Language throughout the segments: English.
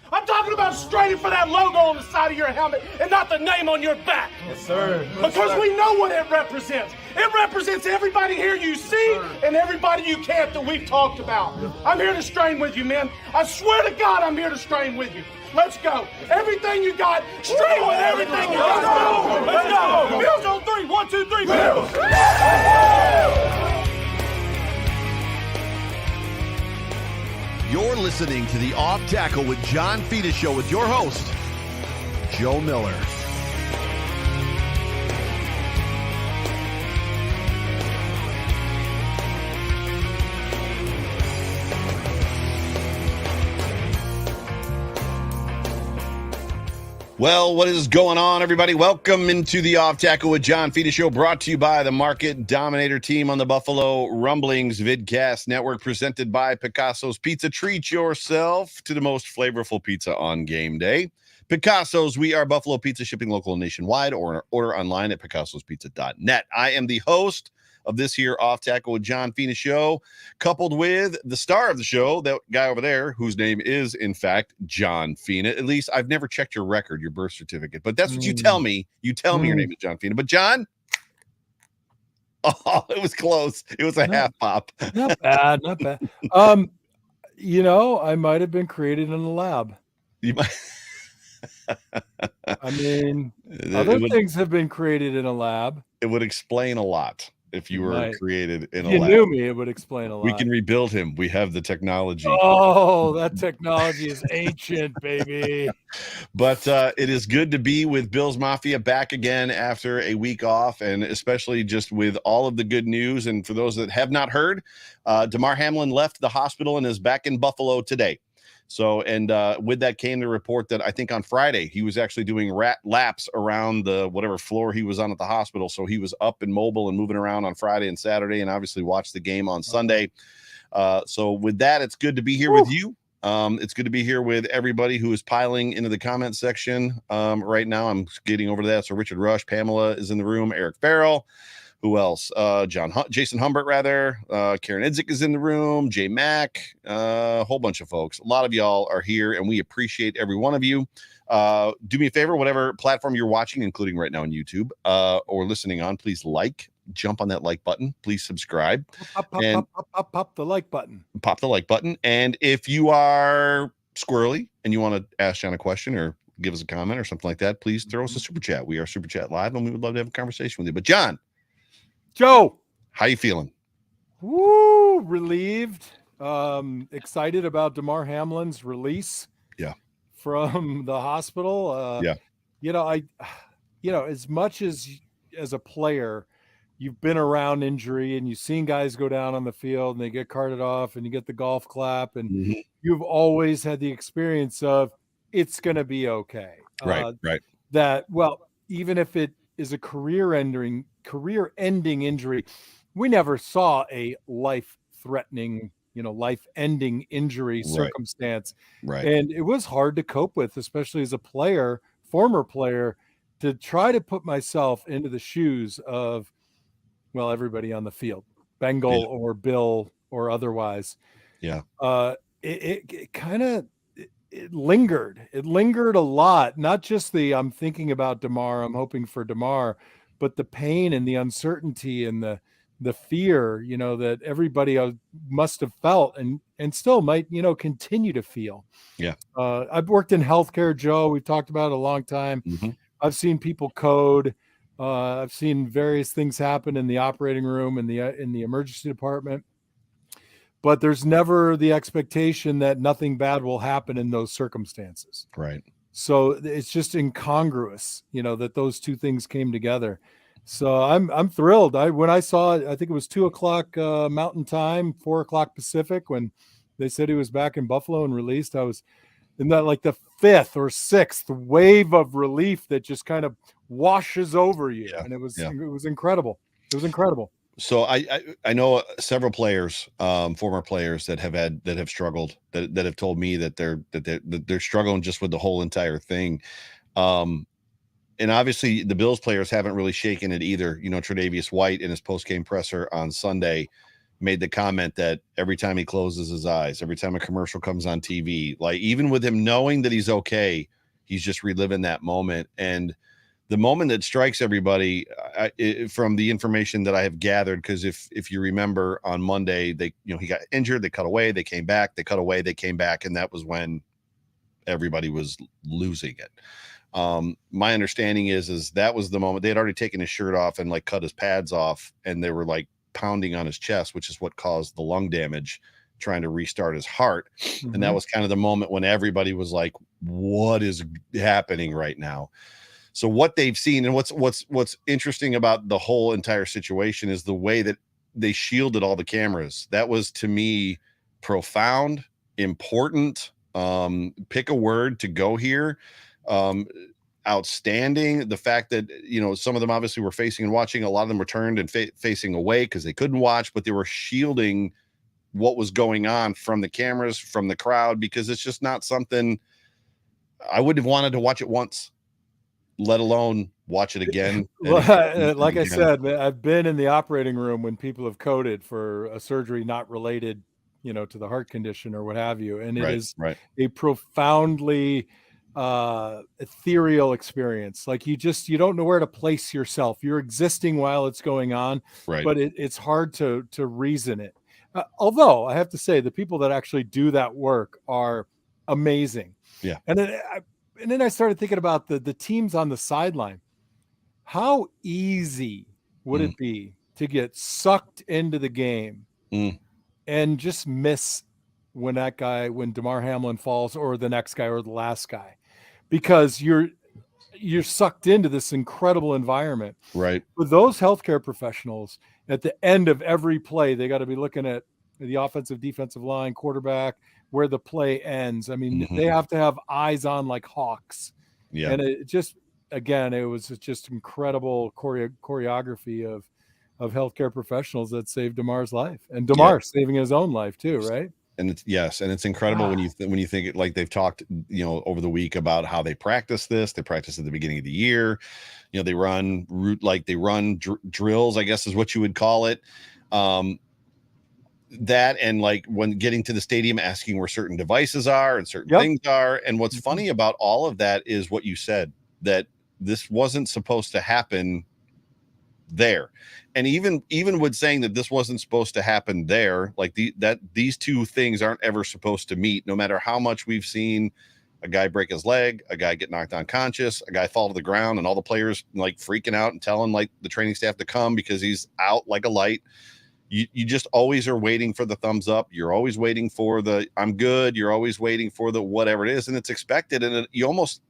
I'm talking about straining for that logo on the side of your helmet and not the name on your back. Yes, sir. Because we know what it represents. It represents everybody here you see and everybody you can't that we've talked about. I'm here to strain with you, men. I swear to God, I'm here to strain with you. Let's go. Everything you got, strain with everything you got. Let's go. Bills on 3. 1, 2, 3. Bills. You're listening to the Off Tackle with John Fina show with your host, Joe Miller. Well, what is going on, everybody? Welcome into the Off Tackle with John Fina show, brought to you by the Market Dominator team on the Buffalo Rumblings Vidcast Network, presented by Picasso's Pizza. Treat yourself to the most flavorful pizza on game day. Picasso's, we are Buffalo Pizza, shipping local and nationwide, or order online at picassospizza.net. I am the host of this here Off Tackle with John Fina show, coupled with the star of the show, that guy over there, whose name is, in fact, John Fina. At least I've never checked your record, your birth certificate, but that's what you tell me. You tell me your name is John Fina. But John, oh, it was close. It was a half pop. Not bad, not bad. You know, I might have been created in a lab. You might. I mean, other things have been created in a lab. It would explain a lot. If you were created in a lab. You knew me, it would explain a lot. We can rebuild him. We have the technology. Oh, that technology is ancient, baby. But it is good to be with Bills Mafia back again after a week off, and especially just with all of the good news. And for those that have not heard, Damar Hamlin left the hospital and is back in Buffalo today. So, and with that came the report that I think on Friday he was actually doing laps around the whatever floor he was on at the hospital. So he was up and mobile and moving around on Friday and Saturday, and obviously watched the game on Sunday. So with that, it's good to be here with you. It's good to be here with everybody who is piling into the comment section right now. I'm getting over to that. So Richard Rush, Pamela is in the room, Eric Farrell. Who else? Jason Humbert, rather. Karen Idzik is in the room. Jay Mack, a whole bunch of folks. A lot of y'all are here, and we appreciate every one of you. Do me a favor, whatever platform you're watching, including right now on YouTube or listening on, please jump on that like button. Please subscribe. Pop the like button. Pop the like button. And if you are squirrely and you want to ask John a question or give us a comment or something like that, please throw us a super chat. We are Super Chat Live, and we would love to have a conversation with you. But John, Joe, how you feeling? Woo, relieved. Excited about Damar Hamlin's release. Yeah. From the hospital. Yeah. You know, as much as a player, you've been around injury and you've seen guys go down on the field and they get carted off and you get the golf clap, and you've always had the experience of it's going to be okay. Right. That, well, even if it is a career-ending injury, we never saw a life-threatening, life-ending injury circumstance. Right. And it was hard to cope with, especially as a player, former player, to try to put myself into the shoes of, well, everybody on the field, Bengal or Bill or otherwise. Yeah. It kind of lingered. It lingered a lot. Not just I'm thinking about Damar, I'm hoping for Damar, but the pain and the uncertainty and the fear, that everybody must have felt and still might, continue to feel. Yeah. I've worked in healthcare, Joe. We've talked about it a long time. I've seen people code. I've seen various things happen in the operating room and in the emergency department. But there's never the expectation that nothing bad will happen in those circumstances. Right. So it's just incongruous, that those two things came together. So I'm thrilled. When I saw it, I think it was 2:00 Mountain Time, 4:00 Pacific, when they said he was back in Buffalo and released. I was in that like the fifth or sixth wave of relief that just kind of washes over you, and it was incredible. It was incredible. So I know several players, former players that have struggled, that have told me that they're struggling just with the whole entire thing. And obviously the Bills players haven't really shaken it either. Tre'Davious White in his post-game presser on Sunday made the comment that every time he closes his eyes, every time a commercial comes on TV, like even with him knowing that he's okay, he's just reliving that moment. And the moment that strikes everybody, from the information that I have gathered, because if you remember on Monday, he got injured, they cut away, they came back, they cut away, they came back, and that was when everybody was losing it. My understanding is that was the moment they had already taken his shirt off and like cut his pads off, and they were like pounding on his chest, which is what caused the lung damage, trying to restart his heart. Mm-hmm. And that was kind of the moment when everybody was like, what is happening right now? So what they've seen, and what's interesting about the whole entire situation is the way that they shielded all the cameras. That was, to me, profound, important. Pick a word to go here. Outstanding. The fact that, some of them obviously were facing and watching, a lot of them were turned and facing away because they couldn't watch, but they were shielding what was going on from the cameras, from the crowd, because it's just not something I would have wanted to watch it once, let alone watch it again. Well, like I said, I've been in the operating room when people have coded for a surgery not related, to the heart condition or what have you. And it is a profoundly ethereal experience. Like you don't know where to place yourself. You're existing while it's going on, but it's hard to reason it. Although I have to say the people that actually do that work are amazing. Yeah. And then I started thinking about the teams on the sideline. How easy would it be to get sucked into the game and just miss when Damar Hamlin falls, or the next guy, or the last guy, because you're sucked into this incredible environment. Right. With those healthcare professionals, at the end of every play, they got to be looking at the offensive, defensive line, quarterback, where the play ends. I mean, they have to have eyes on like hawks. Yeah. And it was just incredible choreography of healthcare professionals that saved Damar's life, and Damar saving his own life too. Right. And it's incredible when you think it, like they've talked, over the week about how they practice this. They practice at the beginning of the year. They run drills, I guess is what you would call it. That, and like when getting to the stadium, asking where certain devices are and certain things are. And what's funny about all of that is what you said, that this wasn't supposed to happen there. And even with saying that this wasn't supposed to happen there, like these two things aren't ever supposed to meet, no matter how much we've seen a guy break his leg, a guy get knocked unconscious, a guy fall to the ground, and all the players like freaking out and telling like the training staff to come because he's out like a light. You just always are waiting for the thumbs up. You're always waiting for the I'm good. You're always waiting for the whatever it is, and it's expected. And you almost,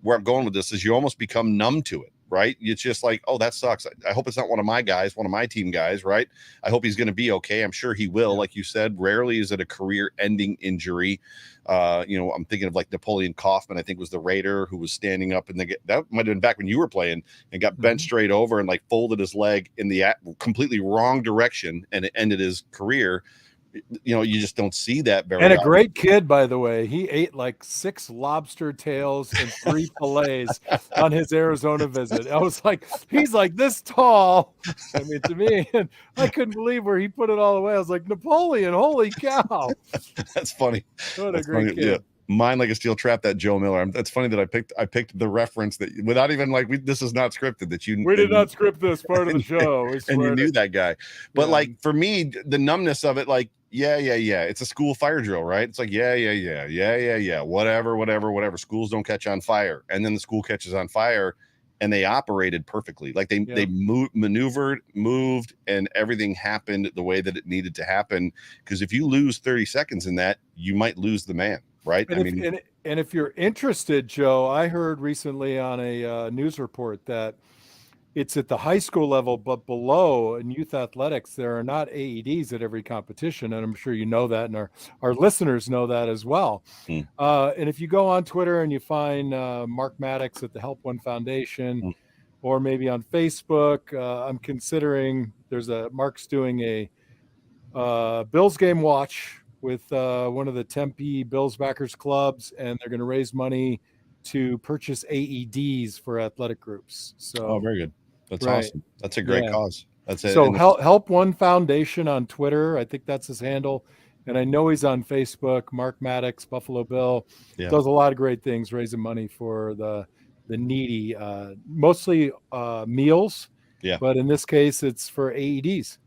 where I'm going with this is, you almost become numb to it. Right. It's just like, oh, that sucks. I hope it's not one of my guys, one of my team guys. Right. I hope he's going to be okay. I'm sure he will. Like you said, rarely is it a career ending injury. I'm thinking of like Napoleon Kaufman, I think was the Raider who was standing up, and that might have been back when you were playing, and got bent straight over and like folded his leg in the completely wrong direction, and it ended his career. You just don't see that very often. And a great kid, by the way. He ate like 6 lobster tails and 3 fillets on his Arizona visit. I was like, he's like this tall. I mean, to me, and I couldn't believe where he put it all away. I was like, Napoleon, holy cow. That's funny. What a great kid. Yeah. Mind like a steel trap, that Joe Miller. That's funny that I picked the reference that without even like this is not scripted, that we did not script this part of the show. And you knew that guy. But like for me, the numbness of it, like, yeah. It's a school fire drill, right? It's like, yeah. Whatever. Schools don't catch on fire. And then the school catches on fire, and they operated perfectly. Like they maneuvered, moved, and everything happened the way that it needed to happen. Because if you lose 30 seconds in that, you might lose the man. Right. And if you're interested, Joe, I heard recently on a news report that it's at the high school level, but below in youth athletics, there are not AEDs at every competition. And I'm sure you know that, and our listeners know that as well. And if you go on Twitter and you find Mark Maddox at the Help One Foundation, or maybe on Facebook, I'm considering Mark's doing a Bills game watch with one of the Tempe Bills backers clubs, and they're going to raise money to purchase AEDs for athletic groups. So, very good. That's awesome. That's a great cause. That's it. So help One Foundation on Twitter. I think that's his handle. And I know he's on Facebook. Mark Maddox, Buffalo Bill, does a lot of great things, raising money for the needy, mostly meals. Yeah. But in this case, it's for AEDs.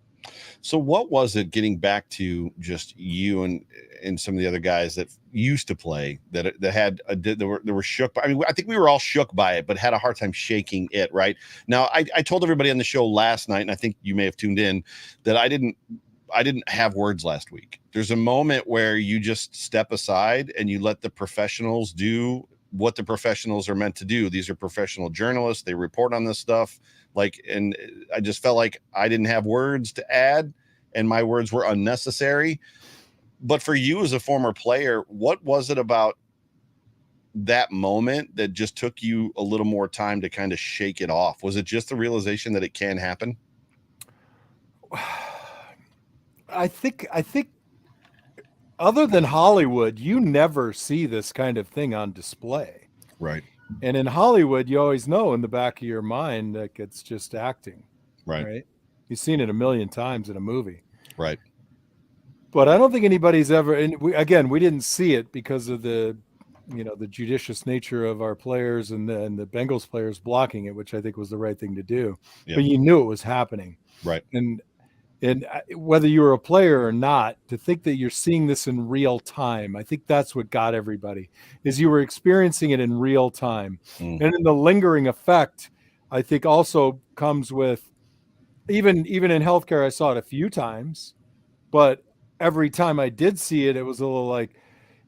So what was it, getting back to just you and some of the other guys that used to play that had they were shook by? I mean, I think we were all shook by it, but had a hard time shaking it. Right now, I told everybody on the show last night, and I think you may have tuned in, that I didn't have words last week. There's a moment where you just step aside and you let the professionals do what the professionals are meant to do. These are professional journalists. They report on this stuff. And I just felt like I didn't have words to add, and my words were unnecessary. But for you as a former player, what was it about that moment that just took you a little more time to kind of shake it off? Was it just the realization that it can happen? I think other than Hollywood, you never see this kind of thing on display. Right. And in Hollywood, you always know in the back of your mind that it's just acting. Right. You've seen it a million times in a movie. Right. But I don't think anybody's ever, and we didn't see it because of the judicious nature of our players and the Bengals players blocking it, which I think was the right thing to do. Yeah. But you knew it was happening. Right. And whether you were a player or not, to think that you're seeing this in real time, I think that's what got everybody, is you were experiencing it in real time. And in the lingering effect, I think also comes with, even in healthcare, I saw it a few times, but every time I did see it, it was a little like,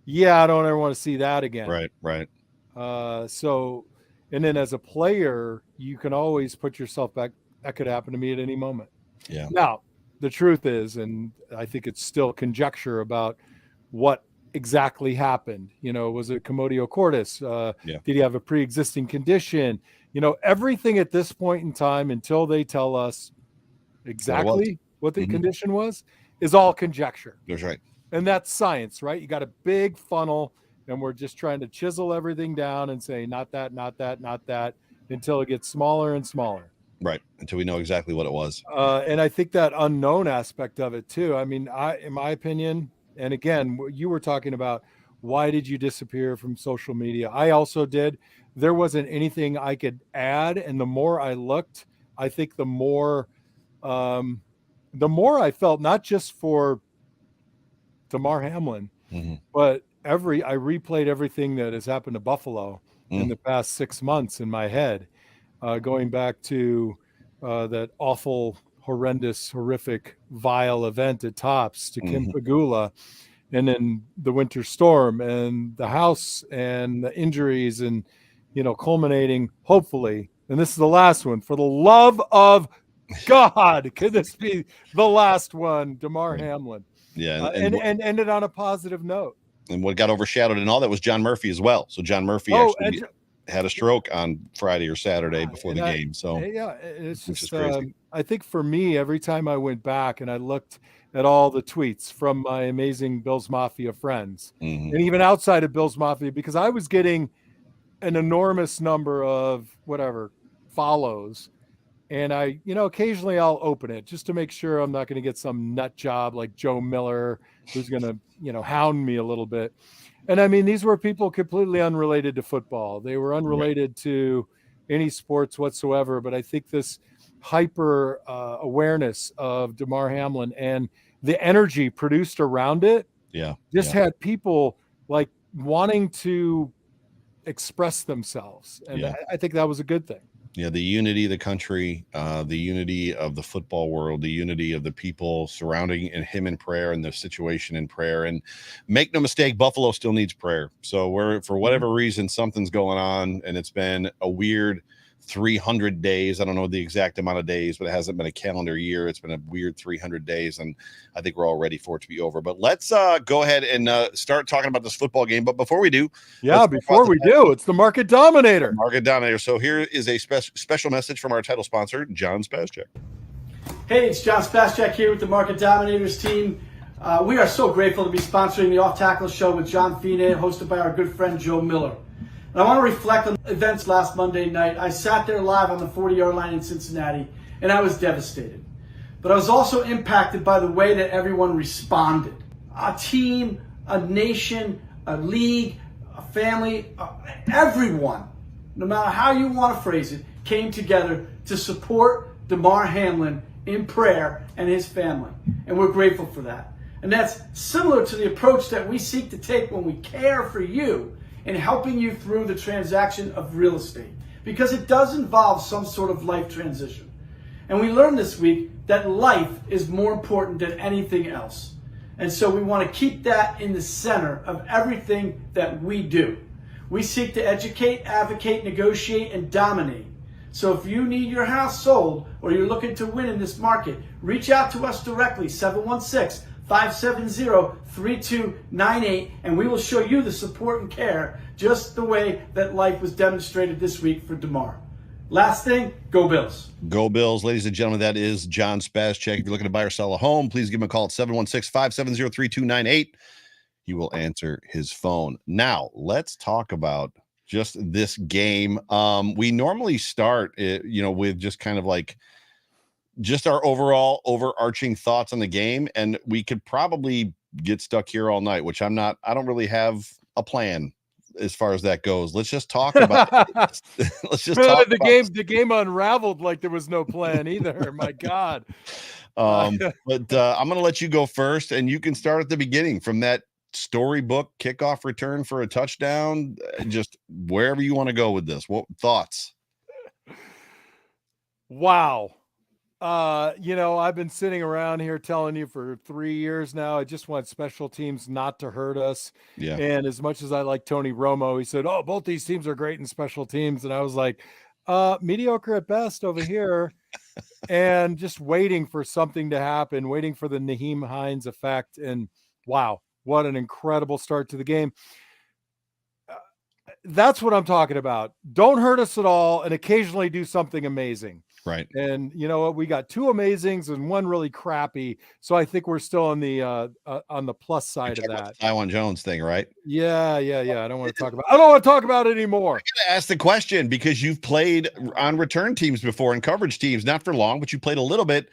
yeah, I don't ever want to see that again. Right. So, and then as a player, you can always put yourself back. That could happen to me at any moment. Yeah. Now, the truth is, and I think it's still conjecture about what exactly happened. Was it commodio cordis? Did he have a pre-existing condition? Everything at this point in time, until they tell us exactly what the condition was, is all conjecture. That's right. And that's science, right? You got a big funnel, and we're just trying to chisel everything down and say, not that, not that, not that, until it gets smaller and smaller. Right. Until we know exactly what it was. And I think that unknown aspect of it too. I mean, in my opinion, and again, you were talking about, why did you disappear from social media? I also did. There wasn't anything I could add. And the more I looked, I think the more I felt, not just for Damar Hamlin, but I replayed everything that has happened to Buffalo in the past 6 months in my head. Going back to that awful, horrendous, horrific, vile event at Tops, to Kim Pagula, and then the winter storm and the house and the injuries, and culminating, hopefully, and this is the last one, for the love of God, could this be the last one, Damar Hamlin? Yeah, and ended on a positive note. And what got overshadowed and all that was John Murphy as well. So John Murphy actually had a stroke on Friday or Saturday before the game. So it's just I think for me, every time I went back and I looked at all the tweets from my amazing Bills Mafia friends, and even outside of Bills Mafia, because I was getting an enormous number of follows, and I occasionally I'll open it just to make sure I'm not going to get some nut job like Joe Miller who's going to hound me a little bit. And I mean, these were people completely unrelated to football. They were unrelated to any sports whatsoever. But I think this hyper awareness of Damar Hamlin and the energy produced around it had people like wanting to express themselves. And I think that was a good thing. Yeah, the unity of the country, the unity of the football world, the unity of the people surrounding him in prayer, and the situation in prayer. And make no mistake, Buffalo still needs prayer. So for whatever reason, something's going on, and it's been a weird 300 days. I don't know the exact amount of days, but it hasn't been a calendar year. It's been a weird 300 days, and I think we're all ready for it to be over. But let's go ahead and start talking about this football game. But before we do, it's the Market Dominator. Market Dominator. So here is a special message from our title sponsor, John Spaschek. Hey, it's John Spaschek here with the Market Dominators team. We are so grateful to be sponsoring the Off Tackle Show with John Fina, hosted by our good friend Joe Miller. And I want to reflect on events last Monday night. I sat there live on the 40-yard line in Cincinnati, and I was devastated. but I was also impacted by the way that everyone responded. A team, a nation, a league, a family, everyone, no matter how you want to phrase it, came together to support Damar Hamlin in prayer and his family. And we're grateful for that. And that's similar to the approach that we seek to take when we care for you in helping you through the transaction of real estate, because it does involve some sort of life transition. And we learned this week that life is more important than anything else. And so we want to keep that in the center of everything that we do. We seek to educate, advocate, negotiate, and dominate. So if you need your house sold or you're looking to win in this market, reach out to us directly, 716-570-3298, and we will show you the support and care just the way that life was demonstrated this week for Damar. Last thing, go Bills. Go Bills. Ladies and gentlemen, that is John Spascheck. If you're looking to buy or sell a home, please give him a call at 716-570-3298. He will answer his phone. Now, let's talk about just this game. We normally start, with just kind of like just our overall overarching thoughts on the game, and we could probably get stuck here all night, which I don't really have a plan as far as that goes. Let's just talk about let's just talk the game unraveled like there was no plan either. My God. But I'm gonna let you go first, and you can start at the beginning from that storybook kickoff return for a touchdown, just wherever you want to go with this. What thoughts? Wow. I've been sitting around here telling you for 3 years now, I just want special teams not to hurt us. Yeah. And as much as I like Tony Romo, he said, oh, both these teams are great in special teams. And I was like, mediocre at best over here. And just waiting for something to happen, waiting for the Nyheim Hines effect. And wow, what an incredible start to the game. That's what I'm talking about. Don't hurt us at all and occasionally do something amazing. Right. And you know what? We got two amazings and one really crappy. So I think we're still on the plus side of that. Taiwan Jones thing, right? Yeah. I don't want to talk about it anymore. I gotta ask the question because you've played on return teams before and coverage teams, not for long, but you played a little bit.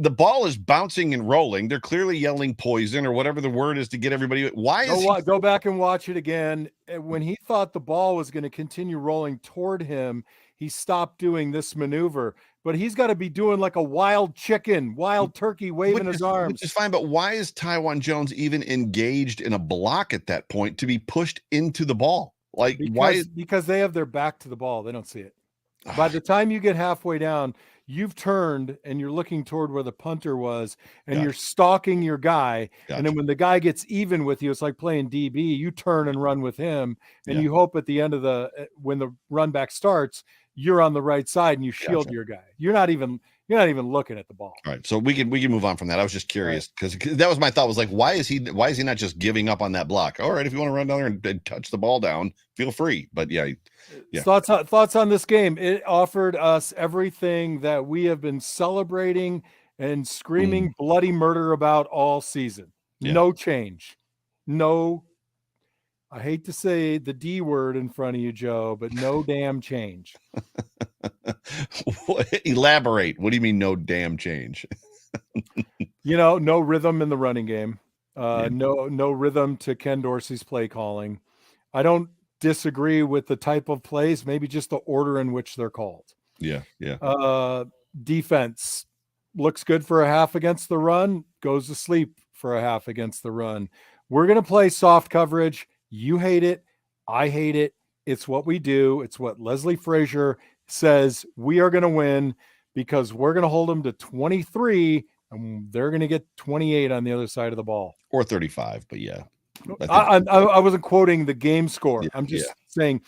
The ball is bouncing and rolling. They're clearly yelling poison or whatever the word is to get everybody. Why is go back and watch it again? When he thought the ball was going to continue rolling toward him, he stopped doing this maneuver. But he's got to be doing like a wild chicken, wild turkey, waving his arms. Which is fine, but why is Taiwan Jones even engaged in a block at that point to be pushed into the ball? Because they have their back to the ball. They don't see it. By the time you get halfway down, you've turned and you're looking toward where the punter was and you're stalking your guy. And then when the guy gets even with you, it's like playing DB, you turn and run with him. And you hope at the end of when the run back starts, you're on the right side and you shield your guy. You're not even looking at the ball. All right. So we can move on from that. I was just curious because that was my thought was like, why is he not just giving up on that block? All right. If you want to run down there and touch the ball down, feel free. But yeah. Thoughts on this game. It offered us everything that we have been celebrating and screaming bloody murder about all season. No change. No, I hate to say the D word in front of you, Joe, but no damn change. Elaborate. What do you mean no damn change? No rhythm in the running game. No rhythm to Ken Dorsey's play calling. I don't disagree with the type of plays, maybe just the order in which they're called. Yeah. Defense looks good for a half against the run, goes to sleep for a half against the run. We're going to play soft coverage. You hate it. I hate it. It's what we do. It's what Leslie Frazier says. We are going to win because we're going to hold them to 23 and they're going to get 28 on the other side of the ball. Or 35, but yeah. I wasn't quoting the game score. I'm just saying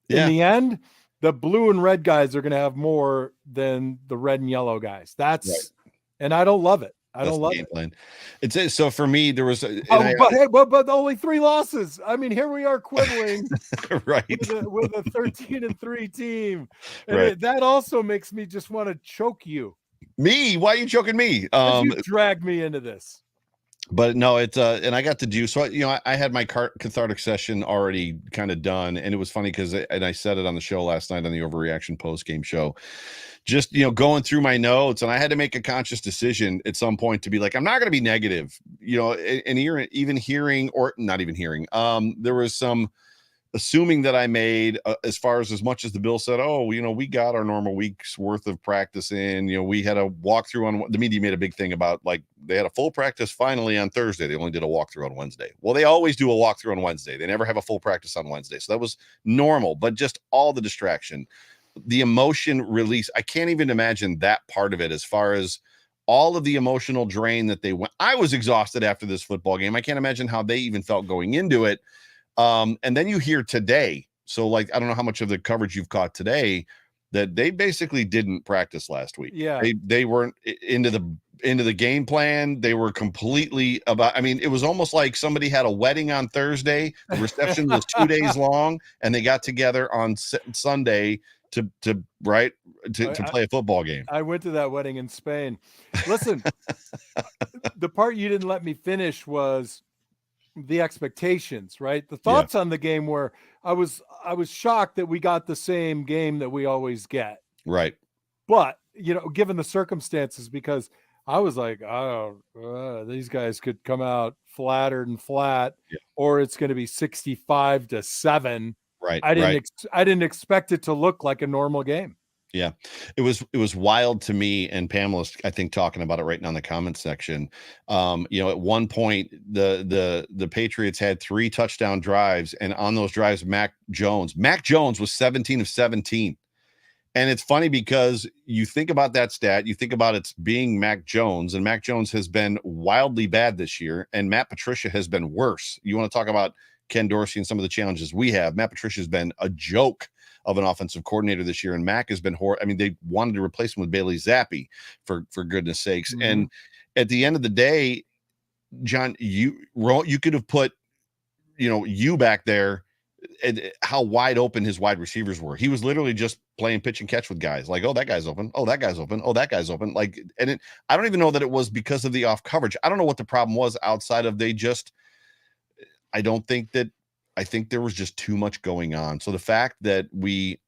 in the end, the blue and red guys are going to have more than the red and yellow guys. And I don't love it. I don't love it. It's so for me, there was, but only 3 losses. I mean, here we are quibbling right with a 13-3 team. And that also makes me just want to choke you. Me? Why are you choking me? You dragged me into this. But no, it's and I got to do so. I had my cathartic session already kind of done, and it was funny because and I said it on the show last night on the Overreaction post game show. Just going through my notes, and I had to make a conscious decision at some point to be like, I'm not going to be negative, and even hearing or not even hearing. There was some assuming that I made as far as much as the bill said, oh, we got our normal week's worth of practice in, we had a walkthrough on the media made a big thing about like they had a full practice finally on Thursday. They only did a walkthrough on Wednesday. Well, they always do a walkthrough on Wednesday. They never have a full practice on Wednesday. So that was normal, but just all the distraction, the emotion release. I can't even imagine that part of it as far as all of the emotional drain that they went. I was exhausted after this football game. I can't imagine how they even felt going into it. And then you hear today, so like, I don't know how much of the coverage you've caught today, that they basically didn't practice last week. Yeah. They weren't into the game plan. They were completely it was almost like somebody had a wedding on Thursday. The reception was 2 days long and they got together on Sunday to play a football game. I went to that wedding in Spain. Listen, the part you didn't let me finish was the expectations, right? The thoughts on the game were I was shocked that we got the same game that we always get. Right. But, given the circumstances, because I was like, these guys could come out flattered and flat, or it's going to be 65-7. Right. I didn't expect it to look like a normal game. Yeah, it was wild to me, and Pamela's, I think, talking about it right now in the comments section. At one point, the Patriots had 3 touchdown drives, and on those drives, Mac Jones was 17 of 17. And it's funny because you think about that stat, you think about it's being Mac Jones, and Mac Jones has been wildly bad this year, and Matt Patricia has been worse. You want to talk about Ken Dorsey and some of the challenges we have. Matt Patricia has been a joke of an offensive coordinator this year, and Mac has been horrible. I mean, they wanted to replace him with Bailey Zappi for goodness sakes. Mm-hmm. And at the end of the day, John, you could have put, you back there, and how wide open his wide receivers were. He was literally just playing pitch and catch with guys like, oh, that guy's open. Oh, that guy's open. Oh, that guy's open. Like, I don't even know that it was because of the off coverage. I don't know what the problem was outside of I think there was just too much going on. So the fact that we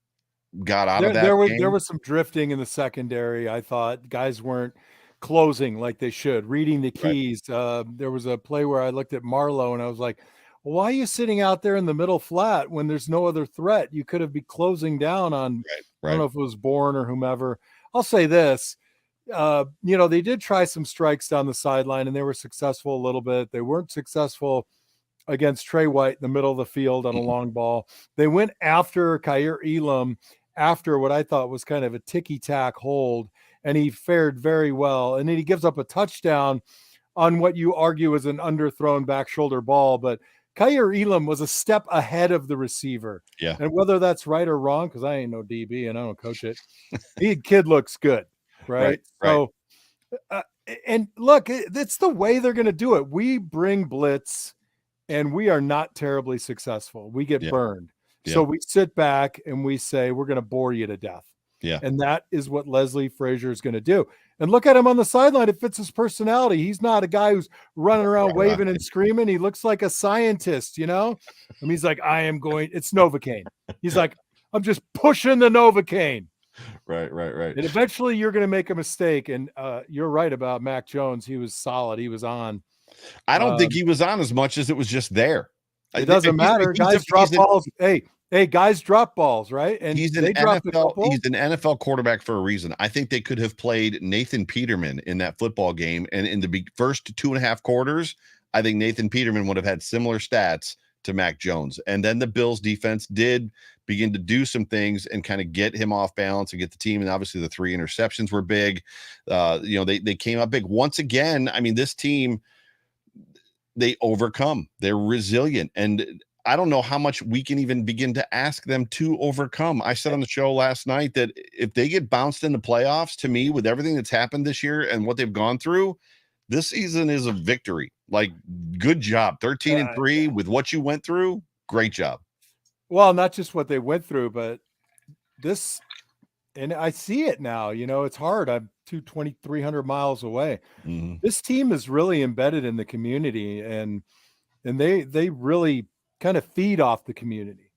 got out of that there was some drifting in the secondary. I thought guys weren't closing like they should, reading the keys. Right. There was a play where I looked at Marlowe and I was like, well, why are you sitting out there in the middle flat when there's no other threat? You could have been closing down on, I don't know if it was Bourne or whomever. I'll say this, they did try some strikes down the sideline and they were successful a little bit. They weren't successful against Trey White in the middle of the field on a long ball. They went after Kaiir Elam after what I thought was kind of a ticky-tack hold, and he fared very well. And then he gives up a touchdown on what you argue is an underthrown back shoulder ball, but Kaiir Elam was a step ahead of the receiver. Yeah. And whether that's right or wrong, because I ain't no DB and I don't coach it, kid looks good, right? So, and look, it's the way they're going to do it. We bring blitz, and we are not terribly successful. We get burned. Yeah. So we sit back and we say, we're going to bore you to death. Yeah. And that is what Leslie Frazier is going to do. And look at him on the sideline. It fits his personality. He's not a guy who's running around waving and screaming. He looks like a scientist, he's like, it's Novocaine. He's like, I'm just pushing the Novocaine. Right. And eventually you're going to make a mistake. And you're right about Mac Jones. He was solid. He was on. I don't think he was on as much as it was just there. It doesn't matter. Guys drop balls. Hey, guys drop balls, right? And he's an NFL quarterback for a reason. I think they could have played Nathan Peterman in that football game. And in the first 2.5 quarters, I think Nathan Peterman would have had similar stats to Mac Jones. And then the Bills defense did begin to do some things and kind of get him off balance and get the team. And obviously the 3 interceptions were big. They came up big once again. I mean, this team, they overcome. They're resilient. And I don't know how much we can even begin to ask them to overcome. I said on the show last night that if they get bounced in the playoffs, to me, with everything that's happened this year and what they've gone through, this season is a victory. Like, good job. 13-3 with what you went through. Great job. Well, not just what they went through, but this, and I see it now, it's hard. I'm 2,300 miles away. Mm-hmm. This team is really embedded in the community, and they really kind of feed off the community,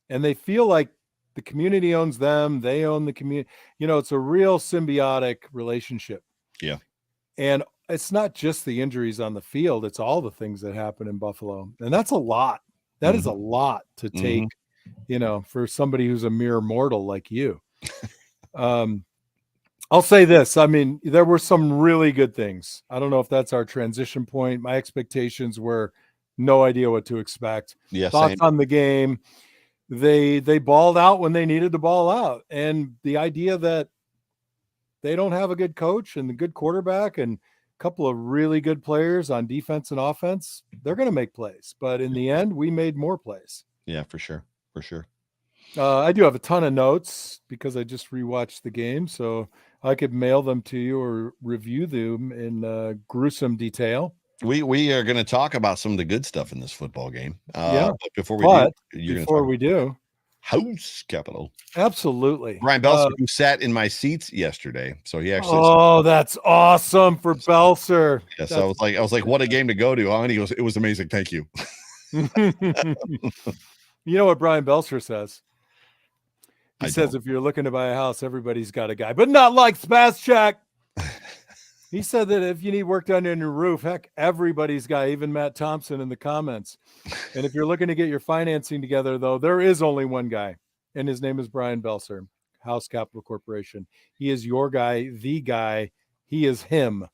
and they feel like the community owns them. They own the community. It's a real symbiotic relationship. Yeah. And it's not just the injuries on the field. It's all the things that happen in Buffalo. And that's a lot. That is a lot to take, for somebody who's a mere mortal like you. I'll say this. I mean, there were some really good things. I don't know if that's our transition point. My expectations were no idea what to expect. Yeah, Thoughts on the game. They balled out when they needed to ball out. And the idea that they don't have a good coach and a good quarterback and a couple of really good players on defense and offense, they're going to make plays. But in the end, we made more plays. Yeah, for sure. For sure. I do have a ton of notes because I just rewatched the game, so I could mail them to you or review them in gruesome detail. We are going to talk about some of the good stuff in this football game. But before we do, House Capital. Absolutely. Brian Belser, who sat in my seats yesterday. So he actually. Oh, that's awesome for Belser. Yes, I was like, what a game to go to. And he goes, it was amazing. Thank you. You know what Brian Belser says? He says, if you're looking to buy a house, everybody's got a guy, but not like Spascheck. He said that if you need work done on your roof, heck, everybody's guy, even Matt Thompson in the comments. And if you're looking to get your financing together, though, there is only one guy, and his name is Brian Belser, House Capital Corporation. He is your guy, the guy. He is him.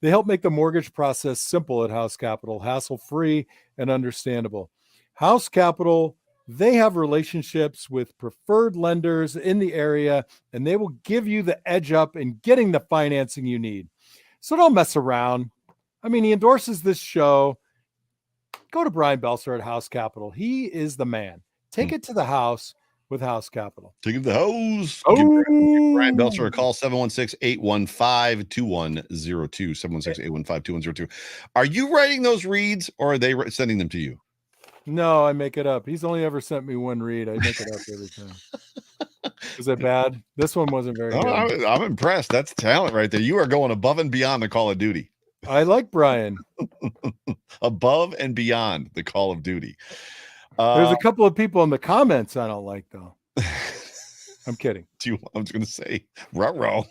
They help make the mortgage process simple at House Capital, hassle-free and understandable. House Capital, they have relationships with preferred lenders in the area, and they will give you the edge up in getting the financing you need. So don't mess around. I mean, he endorses this show. Go to Brian Belser at House Capital. He is the man. Take it to the house with House Capital. Take it to the house. Oh. Give Brian Belser a call, 716-815-2102, 716-815-2102. Are you writing those reads, or are they sending them to you? No, I make it up. He's only ever sent me one read. I make it up every time. Is it bad? This one wasn't very good. I'm impressed. That's talent right there. You are going above and beyond the Call of Duty. I like Brian. Above and beyond the Call of Duty. There's a couple of people in the comments I don't like, though. I'm kidding. I was going to say, ruh-roh.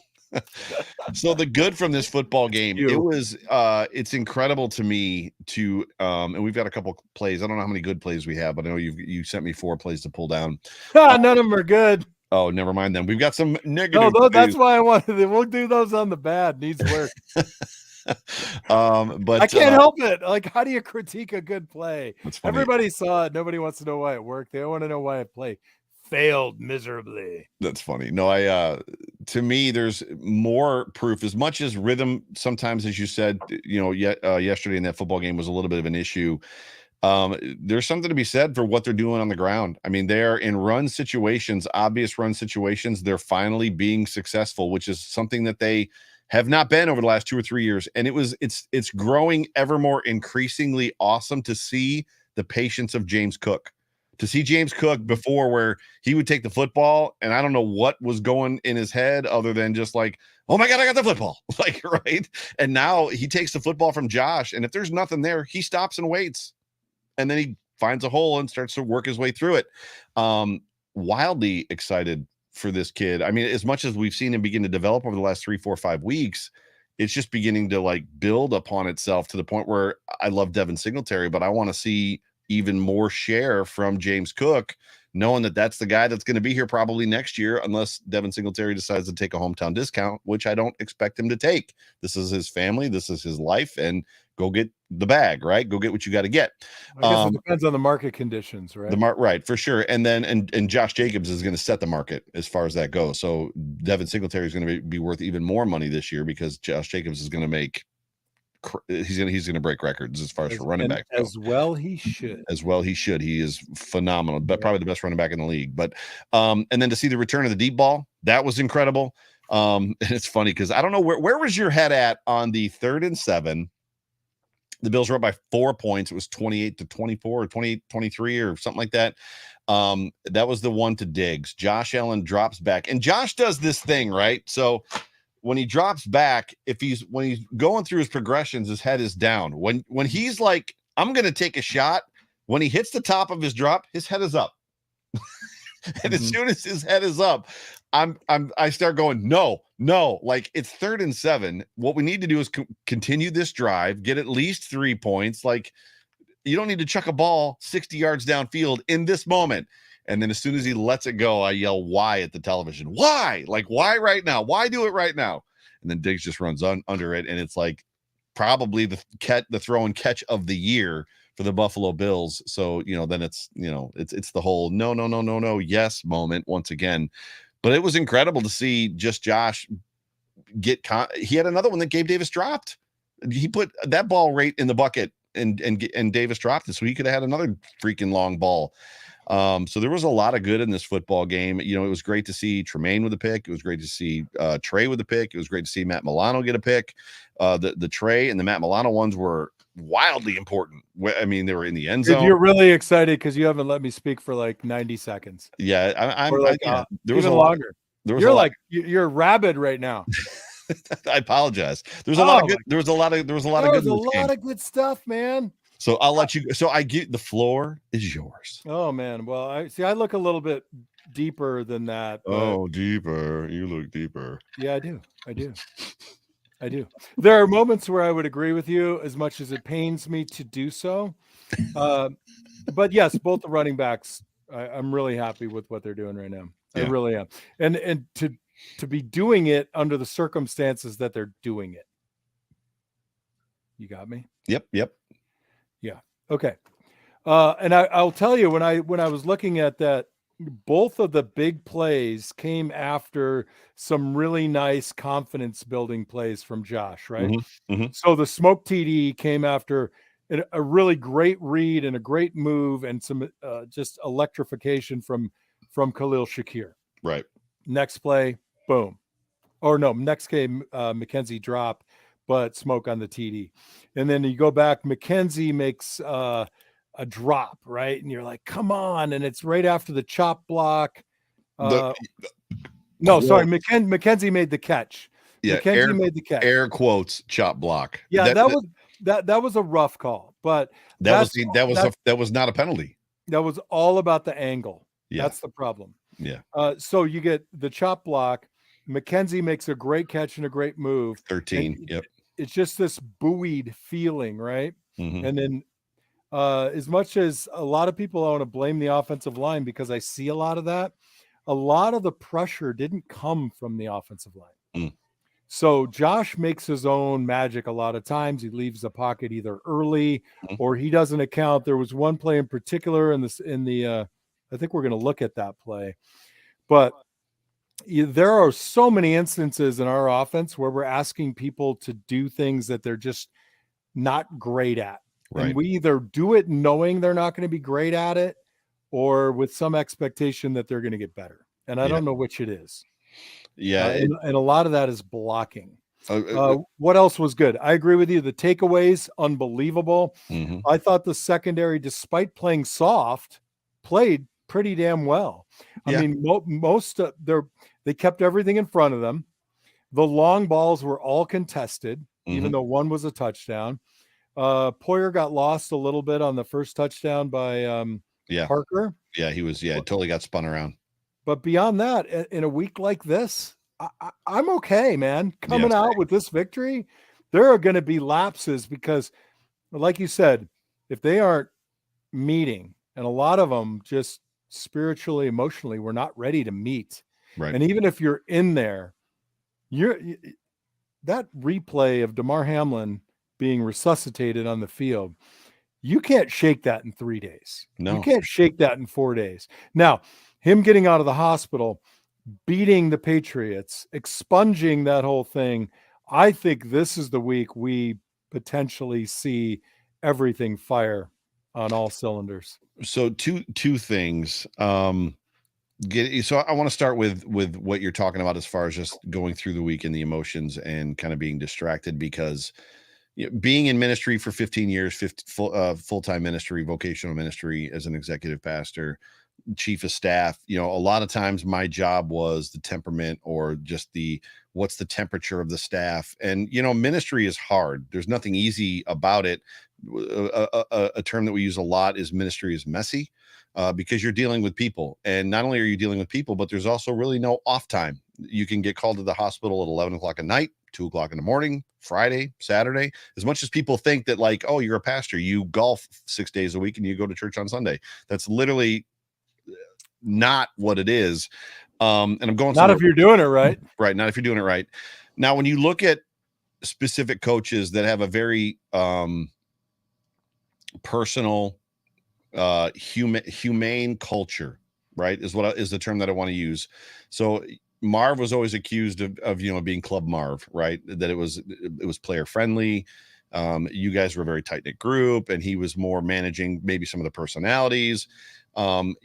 So the good from this football game, it's incredible to me to and we've got a couple plays. I don't know how many good plays we have, but I know you sent me 4 plays to pull down. None of them are good. Oh, never mind then. We've got some negative. No, that's why I wanted it. We'll do those on the bad. Needs work. But I can't help it. Like, how do you critique a good play? Everybody saw it. Nobody wants to know why it worked. They want to know why it played. Failed miserably. That's funny. No, to me, there's more proof. As much as rhythm, sometimes, as you said, yesterday in that football game was a little bit of an issue. There's something to be said for what they're doing on the ground. I mean, they're in run situations, obvious run situations. They're finally being successful, which is something that they have not been over the last 2 or 3 years. And it's growing ever more increasingly awesome to see the patience of James Cook. To see James Cook before, where he would take the football and I don't know what was going in his head other than just like, oh my God, I got the football. Like, right. And now he takes the football from Josh. And if there's nothing there, he stops and waits. And then he finds a hole and starts to work his way through it. Wildly excited for this kid. I mean, as much as we've seen him begin to develop over the last 3, 4, 5 weeks, it's just beginning to like build upon itself to the point where I love Devin Singletary, but I want to see even more share from James Cook, knowing that that's the guy that's going to be here probably next year, unless Devin Singletary decides to take a hometown discount, which I don't expect him to take. This is his family. This is his life, and go get the bag, right? Go get what you got to get. I guess it depends on the market conditions, right? Right, for sure. And then, and Josh Jacobs is going to set the market as far as that goes. So Devin Singletary is going to be worth even more money this year because Josh Jacobs is going to make, he's going to break records as far as for running back. As well he should. He is phenomenal, but probably the best running back in the league. But and then to see the return of the deep ball, that was incredible. And it's funny because I don't know where was your head at on the 3rd and 7. The Bills were up by 4 points. It was 28-24 or 28-23 or something like that. That was the one to Diggs. Josh Allen drops back, and Josh does this thing, right? So when he drops back, when he's going through his progressions, his head is down. When he's like, I'm going to take a shot, when he hits the top of his drop, his head is up. And as soon as his head is up, I start going, no, like it's 3rd and 7. What we need to do is continue this drive, get at least 3 points. Like, you don't need to chuck a ball 60 yards downfield in this moment. And then as soon as he lets it go, I yell, why at the television? Why? Like, why right now? Why do it right now? And then Diggs just runs under it. And it's like probably the throw and catch of the year for the Buffalo Bills. So, then it's the whole no, yes moment once again. But it was incredible to see just Josh he had another one that Gabe Davis dropped. He put that ball right in the bucket and Davis dropped it. So he could have had another freaking long ball. So there was a lot of good in this football game. It was great to see Tremaine with a pick. It was great to see Trey with a pick. It was great to see Matt Milano get a pick. The Trey and the Matt Milano ones were wildly important. I mean, they were in the end zone. You're really excited because you haven't let me speak for like 90 seconds. Yeah, there was even longer. You're rabid right now. I apologize. There was a lot of good stuff, man. So I'll let you. So the floor is yours. Oh man. Well, I look a little bit deeper than that. Oh, deeper. You look deeper. Yeah, I do. There are moments where I would agree with you, as much as it pains me to do so. But yes, both the running backs, I'm really happy with what they're doing right now. Yeah. I really am. And to be doing it under the circumstances that they're doing it. You got me? Yep. Yeah. Okay. And I'll tell you, when I was looking at that, both of the big plays came after some really nice confidence building plays from Josh, right? Mm-hmm. So the smoke TD came after a really great read and a great move and some just electrification from Khalil Shakir. Right. Next play, boom. Or no, next game, McKenzie drop, but smoke on the TD. And then you go back, McKenzie makes a drop, right? And you're like, come on. And it's right after the chop block. McKenzie made the catch. Yeah, McKenzie made the catch. Air quotes chop block. Yeah, that was a rough call, but that was not a penalty. That was all about the angle. Yeah. That's the problem. Yeah. So you get the chop block. McKenzie makes a great catch and a great move. 13. Yep. It's just this buoyed feeling, right? Mm-hmm. And then as much as a lot of people want to blame the offensive line, because I see a lot of that, a lot of the pressure didn't come from the offensive line. Mm. So Josh makes his own magic a lot of times. He leaves the pocket either early or he doesn't account. There was one play in particular I think we're going to look at that play, but there are so many instances in our offense where we're asking people to do things that they're just not great at. Right. And we either do it knowing they're not going to be great at it or with some expectation that they're going to get better. And I don't know which it is. Yeah. And a lot of that is blocking. What else was good? I agree with you. The takeaways, unbelievable. Mm-hmm. I thought the secondary, despite playing soft, played pretty damn well. I mean, they kept everything in front of them. The long balls were all contested, even though one was a touchdown. Poyer got lost a little bit on the first touchdown by Parker. Yeah, he was. Yeah, totally got spun around. But beyond that, in a week like this, I'm okay, man. Coming out with this victory, there are going to be lapses because, like you said, if they aren't meeting, and a lot of them just spiritually, emotionally, we're not ready to meet. Right. And even if you're in there, that replay of Damar Hamlin being resuscitated on the field, you can't shake that in 3 days. No. You can't shake that in 4 days. Now, him getting out of the hospital, beating the Patriots, expunging that whole thing, I think this is the week we potentially see everything fire on all cylinders. So two things. So I want to start with what you're talking about as far as just going through the week and the emotions and kind of being distracted, because being in ministry for 15 years, full-time ministry, vocational ministry as an executive pastor, chief of staff, a lot of times my job was the temperament or just what's the temperature of the staff. And, ministry is hard. There's nothing easy about it. A term that we use a lot is ministry is messy, because you're dealing with people. And not only are you dealing with people, but there's also really no off time. You can get called to the hospital at 11 o'clock at night, 2 o'clock in the morning, Friday, Saturday. As much as people think that, like, oh, you're a pastor, you golf 6 days a week and you go to church on Sunday. That's literally not what it is. And I'm going not if you're doing it right. Right. Not if you're doing it right. Now, when you look at specific coaches that have a very personal, humane culture, right, is the term that I want to use. So Marv was always accused of being Club Marv, right? That it was player friendly. You guys were a very tight knit group, and he was more managing maybe some of the personalities. When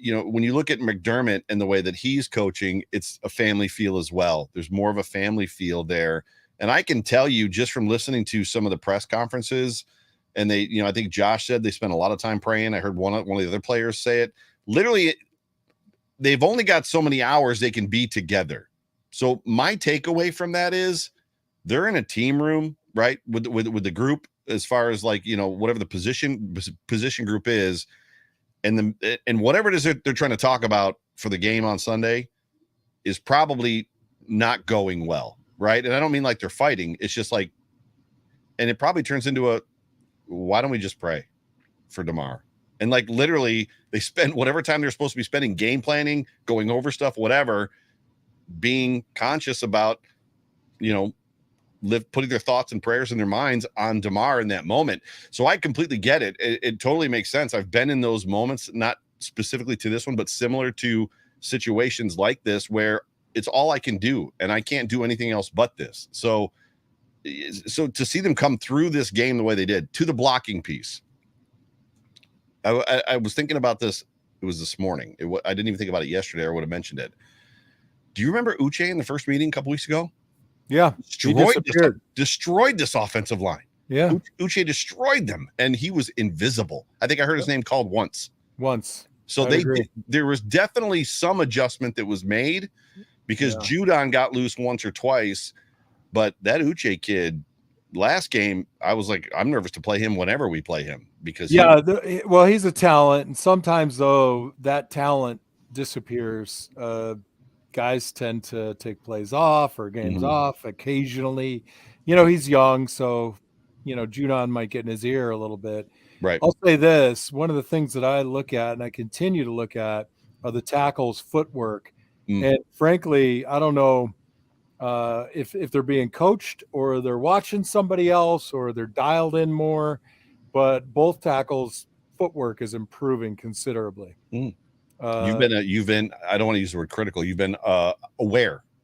you look at McDermott and the way that he's coaching, it's a family feel as well. There's more of a family feel there. And I can tell you just from listening to some of the press conferences, and they, I think Josh said they spent a lot of time praying. I heard one of the other players say it. Literally, they've only got so many hours they can be together. So my takeaway from that is they're in a team room, right, with the group, as far as like, whatever the position group is, and whatever it is they're trying to talk about for the game on Sunday is probably not going well, right? And I don't mean like they're fighting. It's just like, and it probably turns into why don't we just pray for Damar? And like literally they spend whatever time they're supposed to be spending game planning, going over stuff, whatever, being conscious about, putting their thoughts and prayers in their minds on Damar in that moment. So I completely get it. It totally makes sense. I've been in those moments, not specifically to this one, but similar to situations like this where it's all I can do and I can't do anything else but this. So to see them come through this game the way they did, to the blocking piece, I was thinking about this. It was this morning. I didn't even think about it yesterday, or would have mentioned it. Do you remember Uche in the first meeting a couple weeks ago? Yeah. Destroyed this offensive line. Yeah. Uche destroyed them, and he was invisible. I think I heard his name called once. So there was definitely some adjustment that was made, because Judon got loose once or twice. But that Uche kid, last game, I was like, I'm nervous to play him whenever we play him, because he's a talent, and sometimes though that talent disappears. Guys tend to take plays off or games off occasionally. He's young, so Judon might get in his ear a little bit. Right. I'll say this: one of the things that I look at and I continue to look at are the tackles' footwork, and frankly, I don't know. If they're being coached or they're watching somebody else or they're dialed in more, but both tackles' footwork is improving considerably. You've been, I don't want to use the word critical. You've been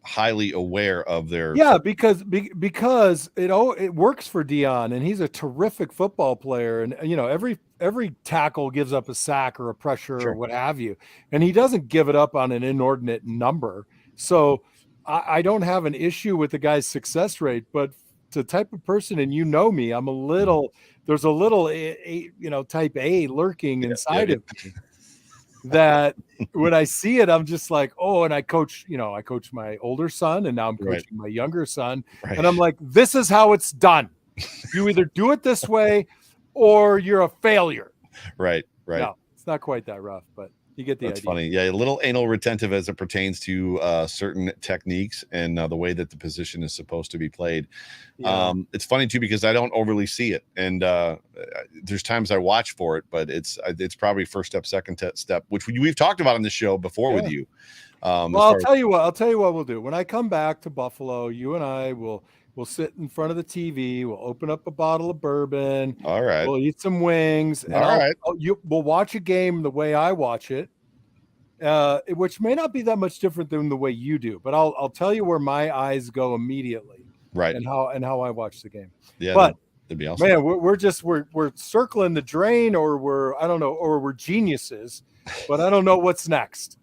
highly aware of their. Yeah, because it works for Dion, and he's a terrific football player. And every tackle gives up a sack or a pressure or what have you, and he doesn't give it up on an inordinate number. So I don't have an issue with the guy's success rate, but the type of person, and me, I'm there's a little, type A lurking inside of me that when I see it, I'm just like, oh, and I coach my older son, and now I'm coaching my younger son. Right. And I'm like, this is how it's done. You either do it this way or you're a failure. Right. No, it's not quite that rough, but you get the idea. That's funny. Yeah, a little anal retentive as it pertains to certain techniques and the way that the position is supposed to be played. Yeah. It's funny too, because I don't overly see it, and there's times I watch for it, but it's probably first step, second step, which we've talked about on the show before with you. I'll tell you what we'll do when I come back to Buffalo. You and I will sit in front of the TV. We'll open up a bottle of bourbon. All right. We'll eat some wings. And we'll watch a game the way I watch it, which may not be that much different than the way you do. But I'll tell you where my eyes go immediately, right? And how I watch the game. Yeah, but that'd be awesome. Man, we're circling the drain, or we're geniuses, but I don't know what's next.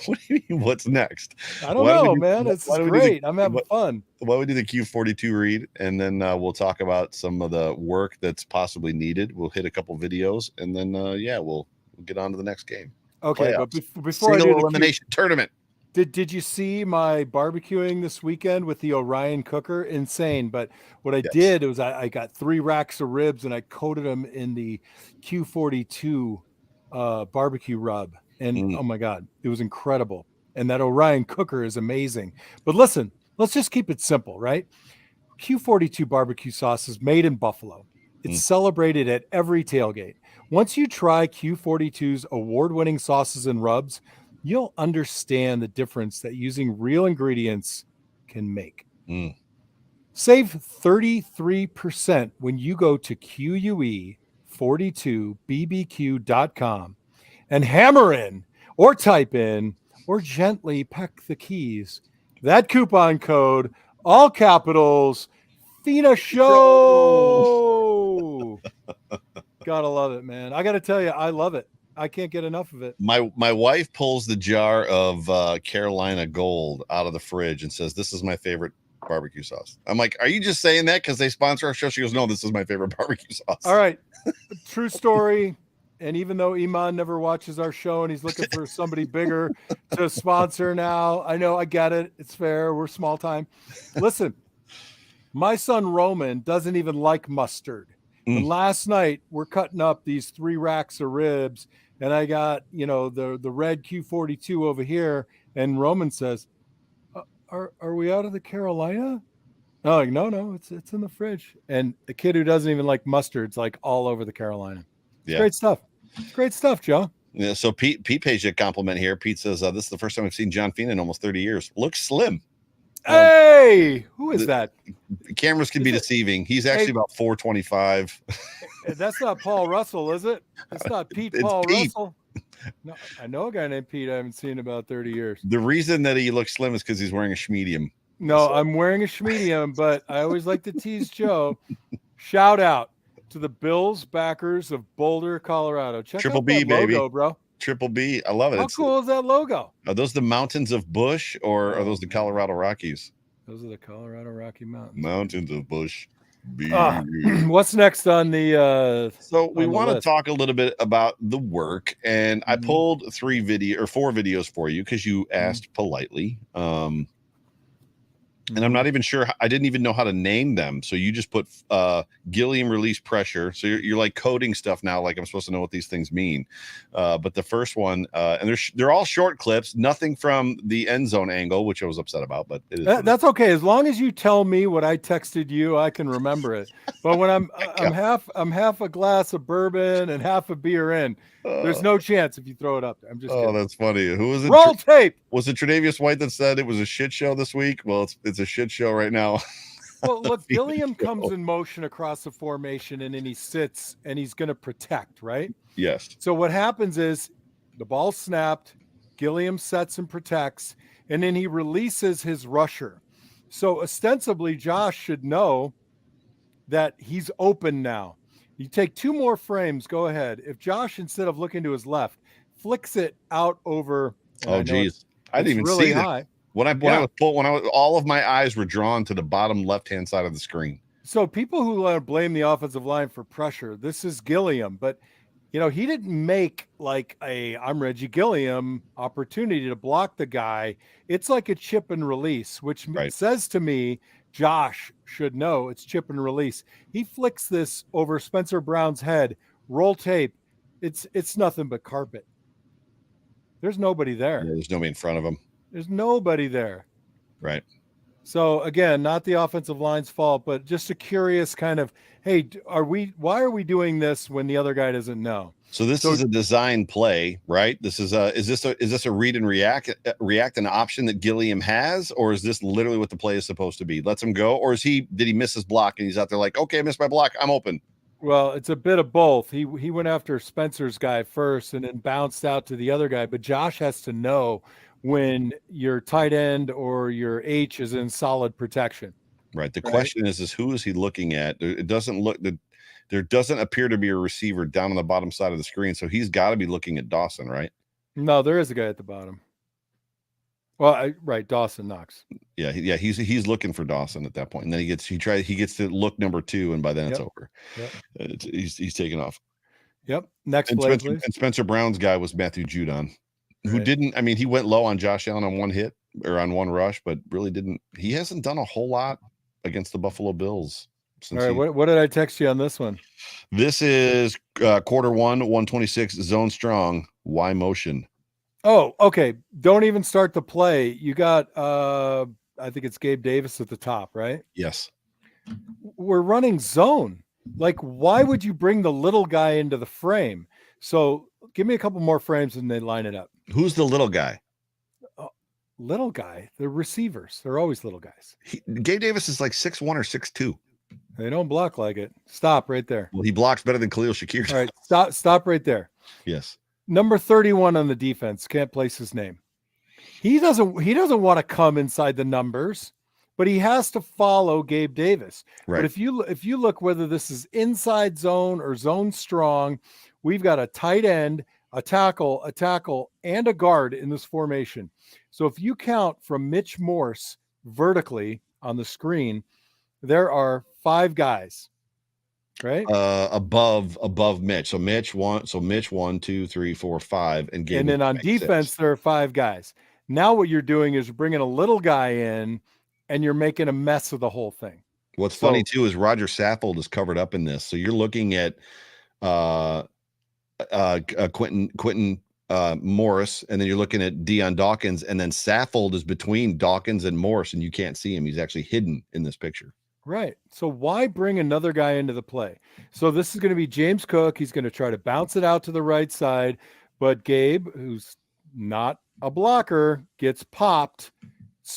What do you mean? What's next? I don't know, man. It's great. I'm having fun. Why don't we do the Q42 read, and then we'll talk about some of the work that's possibly needed. We'll hit a couple videos, and then we'll get on to the next game. Okay, playoffs. but before Single I do the elimination tournament. Did you see my barbecuing this weekend with the Orion cooker? Insane. But what I did was I got 3 racks of ribs and I coated them in the Q42 barbecue rub. And oh my God, it was incredible. And that Orion cooker is amazing. But listen, let's just keep it simple, right? Q42 barbecue sauce is made in Buffalo. It's celebrated at every tailgate. Once you try Q42's award-winning sauces and rubs, you'll understand the difference that using real ingredients can make. Save 33% when you go to QUE42BBQ.com and hammer in or type in or gently peck the keys. That coupon code, all capitals, Fina Show. Gotta love it, man. I gotta tell you, I love it. I can't get enough of it. My wife pulls the jar of Carolina Gold out of the fridge and says, "This is my favorite barbecue sauce." I'm like, "Are you just saying that because they sponsor our show?" She goes, "No, this is my favorite barbecue sauce." All right. True story. And even though Iman never watches our show and he's looking for somebody bigger to sponsor now, I know, I get it. It's fair. We're small time. Listen, my son Roman doesn't even like mustard. And last night we're cutting up these 3 racks of ribs and I got, the red Q42 over here. And Roman says, are we out of the Carolina? I'm like, no, it's in the fridge. And the kid who doesn't even like mustard's like all over the Carolina. It's great stuff. It's great stuff, Joe. Yeah. So Pete pays you a compliment here. Pete says, "This is the first time I've seen John Fina in almost 30 years. Looks slim." Hey, who is that? Cameras can be deceiving. He's actually about 425. That's not Paul Russell, is it? It's not Pete. Russell. No, I know a guy named Pete I haven't seen in about 30 years. The reason that he looks slim is because he's wearing a schmedium. No, I'm wearing a schmedium, but I always like to tease Joe. Shout out to the Bills backers of Boulder, Colorado. Check Triple out B, that baby. logo, bro. Triple B. I love it. How cool is that logo? Are those the mountains of Bush or are those the Colorado Rockies? Those are the Colorado Rocky Mountains. Mountains of Bush. What's next on the so we want to talk a little bit about the work, and I pulled 4 videos for you because you asked politely. And I'm not even sure. I didn't even know how to name them. So you just put Gilliam release pressure. So you're like coding stuff now, like I'm supposed to know what these things mean. But the first one, and they're all short clips, nothing from the end zone angle, which I was upset about. But that's okay. As long as you tell me what I texted you, I can remember it. But when I'm half a glass of bourbon and half a beer in, there's no chance if you throw it up there. I'm just kidding. That's funny. Who was it? Roll tape. Was it Tre'Davious White that said it was a shit show this week? Well, it's a shit show right now. Well, look, Gilliam comes in motion across the formation and then he sits and he's going to protect, right? Yes. So what happens is the ball snapped, Gilliam sets and protects, and then he releases his rusher. So ostensibly, Josh should know that he's open now. You take 2 more frames, go ahead. If Josh, instead of looking to his left, flicks it out over. Oh, geez. I didn't even really see high. that. When all of my eyes were drawn to the bottom left-hand side of the screen. So people who want to blame the offensive line for pressure, this is Gilliam, but he didn't make like I'm Reggie Gilliam opportunity to block the guy. It's like a chip and release, which says to me, Josh should know it's chip and release. He flicks this over Spencer Brown's head, roll tape. It's nothing but carpet. There's nobody there. Yeah, there's nobody in front of him. There's nobody there. Right. So again, not the offensive line's fault, but just a curious kind of, hey, why are we doing this when the other guy doesn't know? So this is a design play, right? This is this a read and react an option that Gilliam has, or is this literally what the play is supposed to be? Lets him go, or did he miss his block and he's out there like, okay, I missed my block, I'm open. Well, it's a bit of both. He went after Spencer's guy first and then bounced out to the other guy, but Josh has to know when your tight end or your H is in solid protection. Right. The question is who is he looking at? It doesn't look that there doesn't appear to be a receiver down on the bottom side of the screen. So he's got to be looking at Dawson, right? No, there is a guy at the bottom. Well, Dawson Knox. Yeah. He's looking for Dawson at that point. And then he gets to look number 2. And by then it's over. Yep. He's taking off. Yep. Next And play, Spencer, please. and Spencer Brown's guy was Matthew Judon, who Right. didn't. I mean, he went low on Josh Allen on one hit or on one rush, but really didn't. He hasn't done a whole lot against the Buffalo Bills All since. right. What did I text you on this one? This is quarter one, 126 zone strong. Y motion. Oh, okay. Don't even start the play. You got I think it's Gabe Davis at the top, right? Yes. We're running zone. Like, why would you bring the little guy into the frame? So give me a couple more frames and they line it up. Who's the little guy? Little guy. They're receivers. They're always little guys. Gabe Davis is like 6'1" or 6'2". They don't block like it. Stop right there. Well, he blocks better than Khalil Shakir. All right. Stop right there. Yes. Number 31 on the defense. Can't place his name. He doesn't want to come inside the numbers, but he has to follow Gabe Davis. Right. But if you look whether this is inside zone or zone strong, we've got a tight end, a tackle, and a guard in this formation. So if you count from Mitch Morse vertically on the screen, there are 5 guys, right? Above Mitch. So Mitch 1, 2, 3, 4, 5, and Gabe. And then on defense, 6. There are 5 guys. Now what you're doing is bringing a little guy in, and you're making a mess of the whole thing. What's funny too is Roger Saffold is covered up in this. So you're looking at Quentin Morris, and then you're looking at Deion Dawkins, and then Saffold is between Dawkins and Morris, and you can't see him. He's actually hidden in this picture. Right. So why bring another guy into the play? So this is going to be James Cook. He's going to try to bounce it out to the right side, but Gabe, who's not a blocker, gets popped,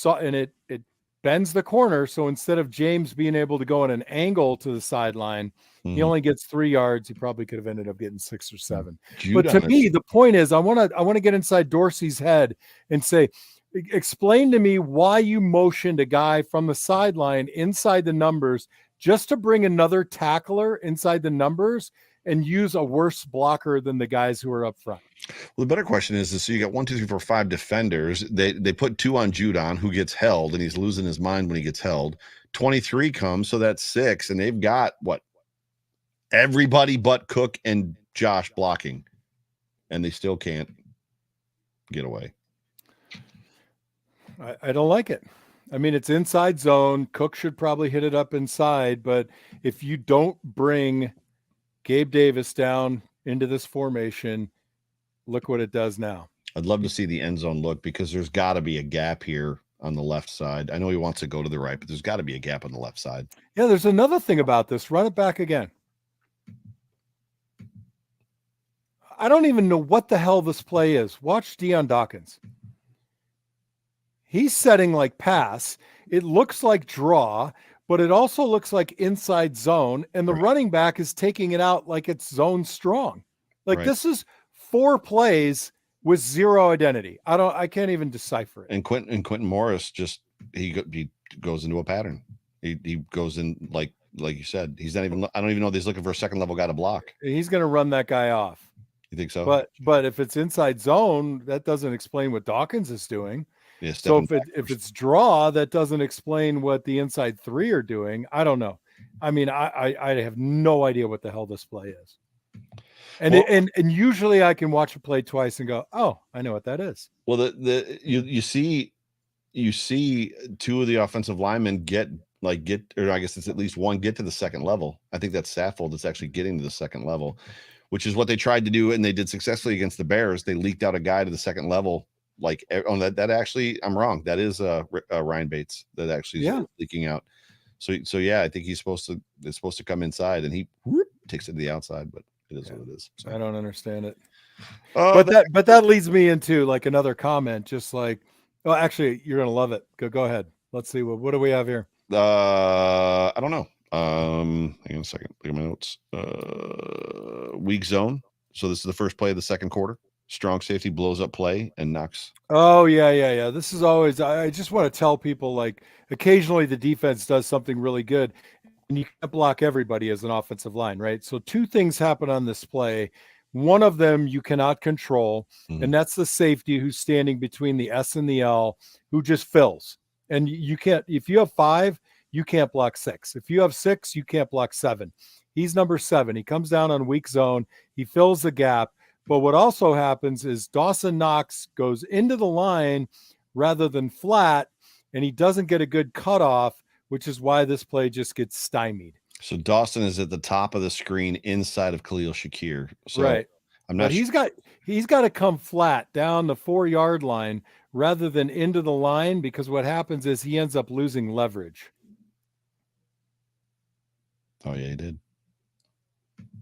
and it bends the corner. So instead of James being able to go in an angle to the sideline, he only gets 3 yards. He probably could have ended up getting 6 or 7. But to me, the point is, I want to get inside Dorsey's head and say, explain to me why you motioned a guy from the sideline inside the numbers just to bring another tackler inside the numbers and use a worse blocker than the guys who are up front. Well, the better question is so you got 1, 2, 3, 4, 5 defenders. They put 2 on Judon, who gets held, and he's losing his mind when he gets held. 23 comes, so that's 6, and they've got what? Everybody but Cook and Josh blocking, and they still can't get away. I don't like it. I mean, it's inside zone. Cook should probably hit it up inside, but if you don't bring Gabe Davis down into this formation, look what it does now. I'd love to see the end zone look, because there's got to be a gap here on the left side. I know he wants to go to the right, but there's got to be a gap on the left side. Yeah, there's another thing about this. Run it back again. I don't even know what the hell this play is. Watch Deion Dawkins. He's setting like pass. It looks like draw, but it also looks like inside zone, and the running back is taking it out like it's zone strong. Like this is 4 plays with 0 identity. I can't even decipher it. And Quentin Morris just he goes into a pattern. He goes in like you said. He's not even. I don't even know if he's looking for a second level guy to block. He's going to run that guy off. You think so? But if it's inside zone, that doesn't explain what Dawkins is doing. Yeah, so if it's draw, that doesn't explain what the inside 3 are doing. I don't know. I mean, I have no idea what the hell this play is. And and usually I can watch a play twice and go, oh, I know what that is. Well, you see 2 of the offensive linemen or I guess it's at least one get to the second level. I think that's Saffold that's actually getting to the second level, which is what they tried to do, and they did successfully against the Bears. They leaked out a guy to the second level. Like on that actually, I'm wrong. That is Ryan Bates that actually is leaking out. So yeah, I think it's supposed to come inside, and he takes it to the outside, but it is what it is. So. I don't understand it. But that leads me into like another comment, just like, well, actually, you're gonna love it. Go ahead. Let's see what do we have here. I don't know. Hang on a second. Look at my notes. Weak zone. So this is the first play of the second quarter. Strong safety blows up play and knocks. Oh, yeah. This is always, I just want to tell people, like, occasionally the defense does something really good, and you can't block everybody as an offensive line, right? So 2 things happen on this play. One of them you cannot control, and that's the safety who's standing between the S and the L, who just fills. And you can't, if you have 5, you can't block 6. If you have 6, you can't block 7. He's number 7. He comes down on weak zone. He fills the gap. But what also happens is Dawson Knox goes into the line rather than flat, and he doesn't get a good cutoff, which is why this play just gets stymied. So Dawson is at the top of the screen inside of Khalil Shakir. So right. I'm not But he's got to come flat down the 4-yard line rather than into the line, because what happens is he ends up losing leverage. Oh, yeah, he did.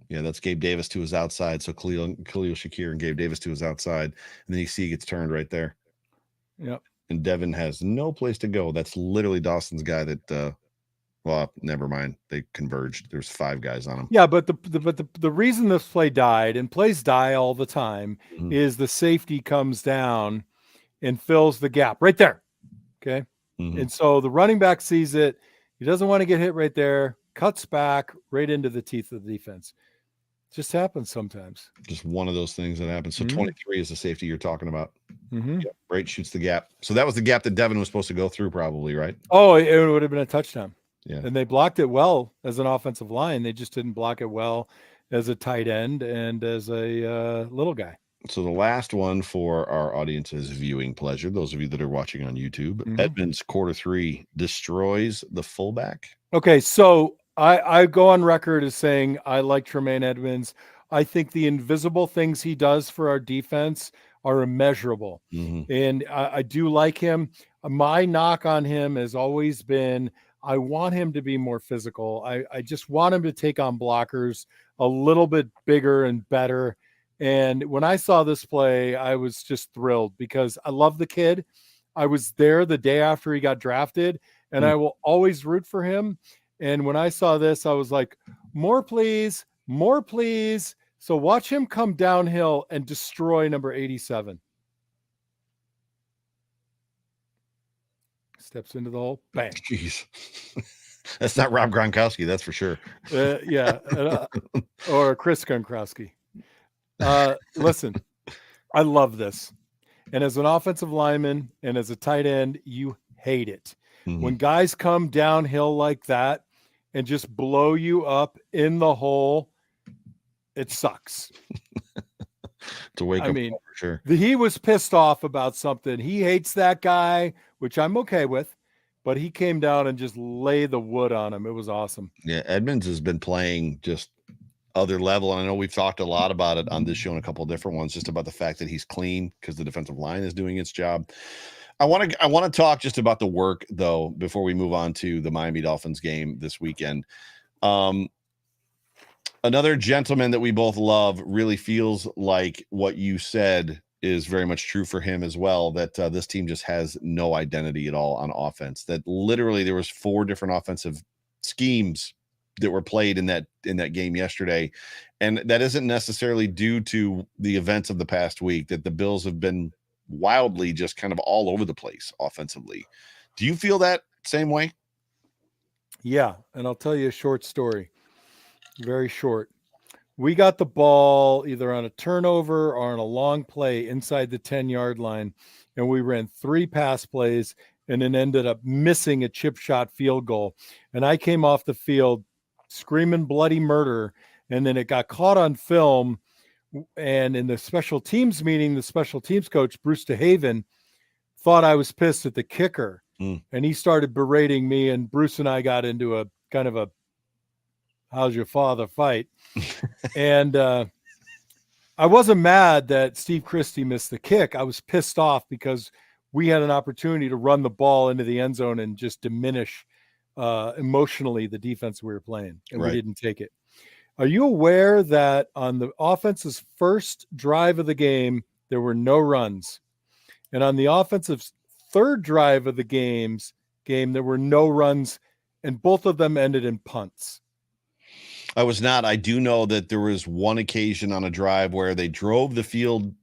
Yeah, that's Gabe Davis to his outside. So Khalil Shakir and Gabe Davis to his outside. And then you see he gets turned right there. Yep. And Devin has no place to go. That's literally Dawson's guy that well, never mind. They converged. There's 5 guys on him. Yeah, but the reason this play died, and plays die all the time, is the safety comes down and fills the gap right there. Okay. And so the running back sees it. He doesn't want to get hit right there, cuts back right into the teeth of the defense. It just happens sometimes. Just one of those things that happens. So 23 is the safety you're talking about. Mm-hmm. Yeah, right, shoots the gap. So that was the gap that Devin was supposed to go through, probably, right? Oh, it would have been a touchdown. Yeah. And they blocked it well as an offensive line. They just didn't block it well as a tight end and as a little guy. So the last one for our audience's viewing pleasure, those of you that are watching on YouTube, Edmonds quarter 3 destroys the fullback. Okay, so I go on record as saying I like Tremaine Edmonds. I think the invisible things he does for our defense are immeasurable. And I do like him. My knock on him has always been, I want him to be more physical. I just want him to take on blockers a little bit bigger and better. And when I saw this play, I was just thrilled because I love the kid. I was there the day after he got drafted, and I will always root for him. And when I saw this, I was like, more please, more please. So watch him come downhill and destroy number 87. Steps into the hole, bang. Jeez. That's not Rob Gronkowski, that's for sure. Or Chris Gronkowski. Listen, I love this. And as an offensive lineman and as a tight end, you hate it. When guys come downhill like that and just blow you up in the hole, it sucks. To wake up, for sure. He was pissed off about something. He hates that guy, which I'm okay with, but he came down and just laid the wood on him. It was awesome. Yeah, Edmonds has been playing just other level. And I know we've talked a lot about it on this show and a couple of different ones, just about the fact that he's clean because the defensive line is doing its job. I want to talk just about the work, though, before we move on to the Miami Dolphins game this weekend. Another gentleman that we both love really feels like what you said is very much true for him as well, that this team just has no identity at all on offense. That literally there was 4 different offensive schemes that were played in that game yesterday. And that isn't necessarily due to the events of the past week, that the Bills have been wildly just kind of all over the place offensively. Do you feel that same way? Yeah. And I'll tell you a short story. Very short. We got the ball either on a turnover or on a long play inside the 10-yard line, and we ran 3 pass plays and then ended up missing a chip shot field goal. And I came off the field screaming bloody murder, and then it got caught on film. And in the special teams meeting, the special teams coach, Bruce DeHaven, thought I was pissed at the kicker. And he started berating me, and Bruce and I got into a kind of a how's your father fight. And I wasn't mad that Steve Christie missed the kick. I was pissed off because we had an opportunity to run the ball into the end zone and just diminish emotionally the defense we were playing, and we didn't take it. Are you aware that on the offense's first drive of the game, there were no runs? And on the offensive third drive of the game, there were no runs, and both of them ended in punts. I was not. I do know that there was one occasion on a drive where they drove the field.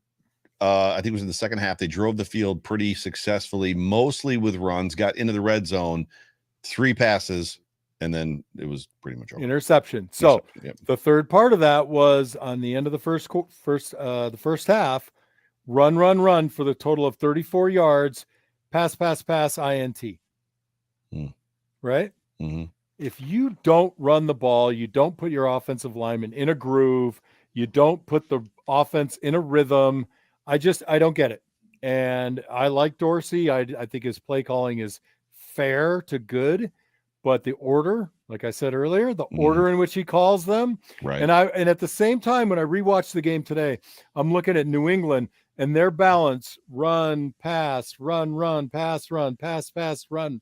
I think it was in the second half. They drove the field pretty successfully, mostly with runs, got into the red zone, 3 passes, and then it was pretty much over. Interception. So the third part of that was on the end of the first half, run for the total of 34 yards, pass, INT. Right? if you don't run the ball, you don't put your offensive lineman in a groove, you don't put the offense in a rhythm. I don't get it. And I like Dorsey. I think his play calling is fair to good, but the order, like I said earlier, the order in which he calls them. Right. And at the same time, when I rewatched the game today, I'm looking at New England and their balance: run, pass, run, pass, pass, run.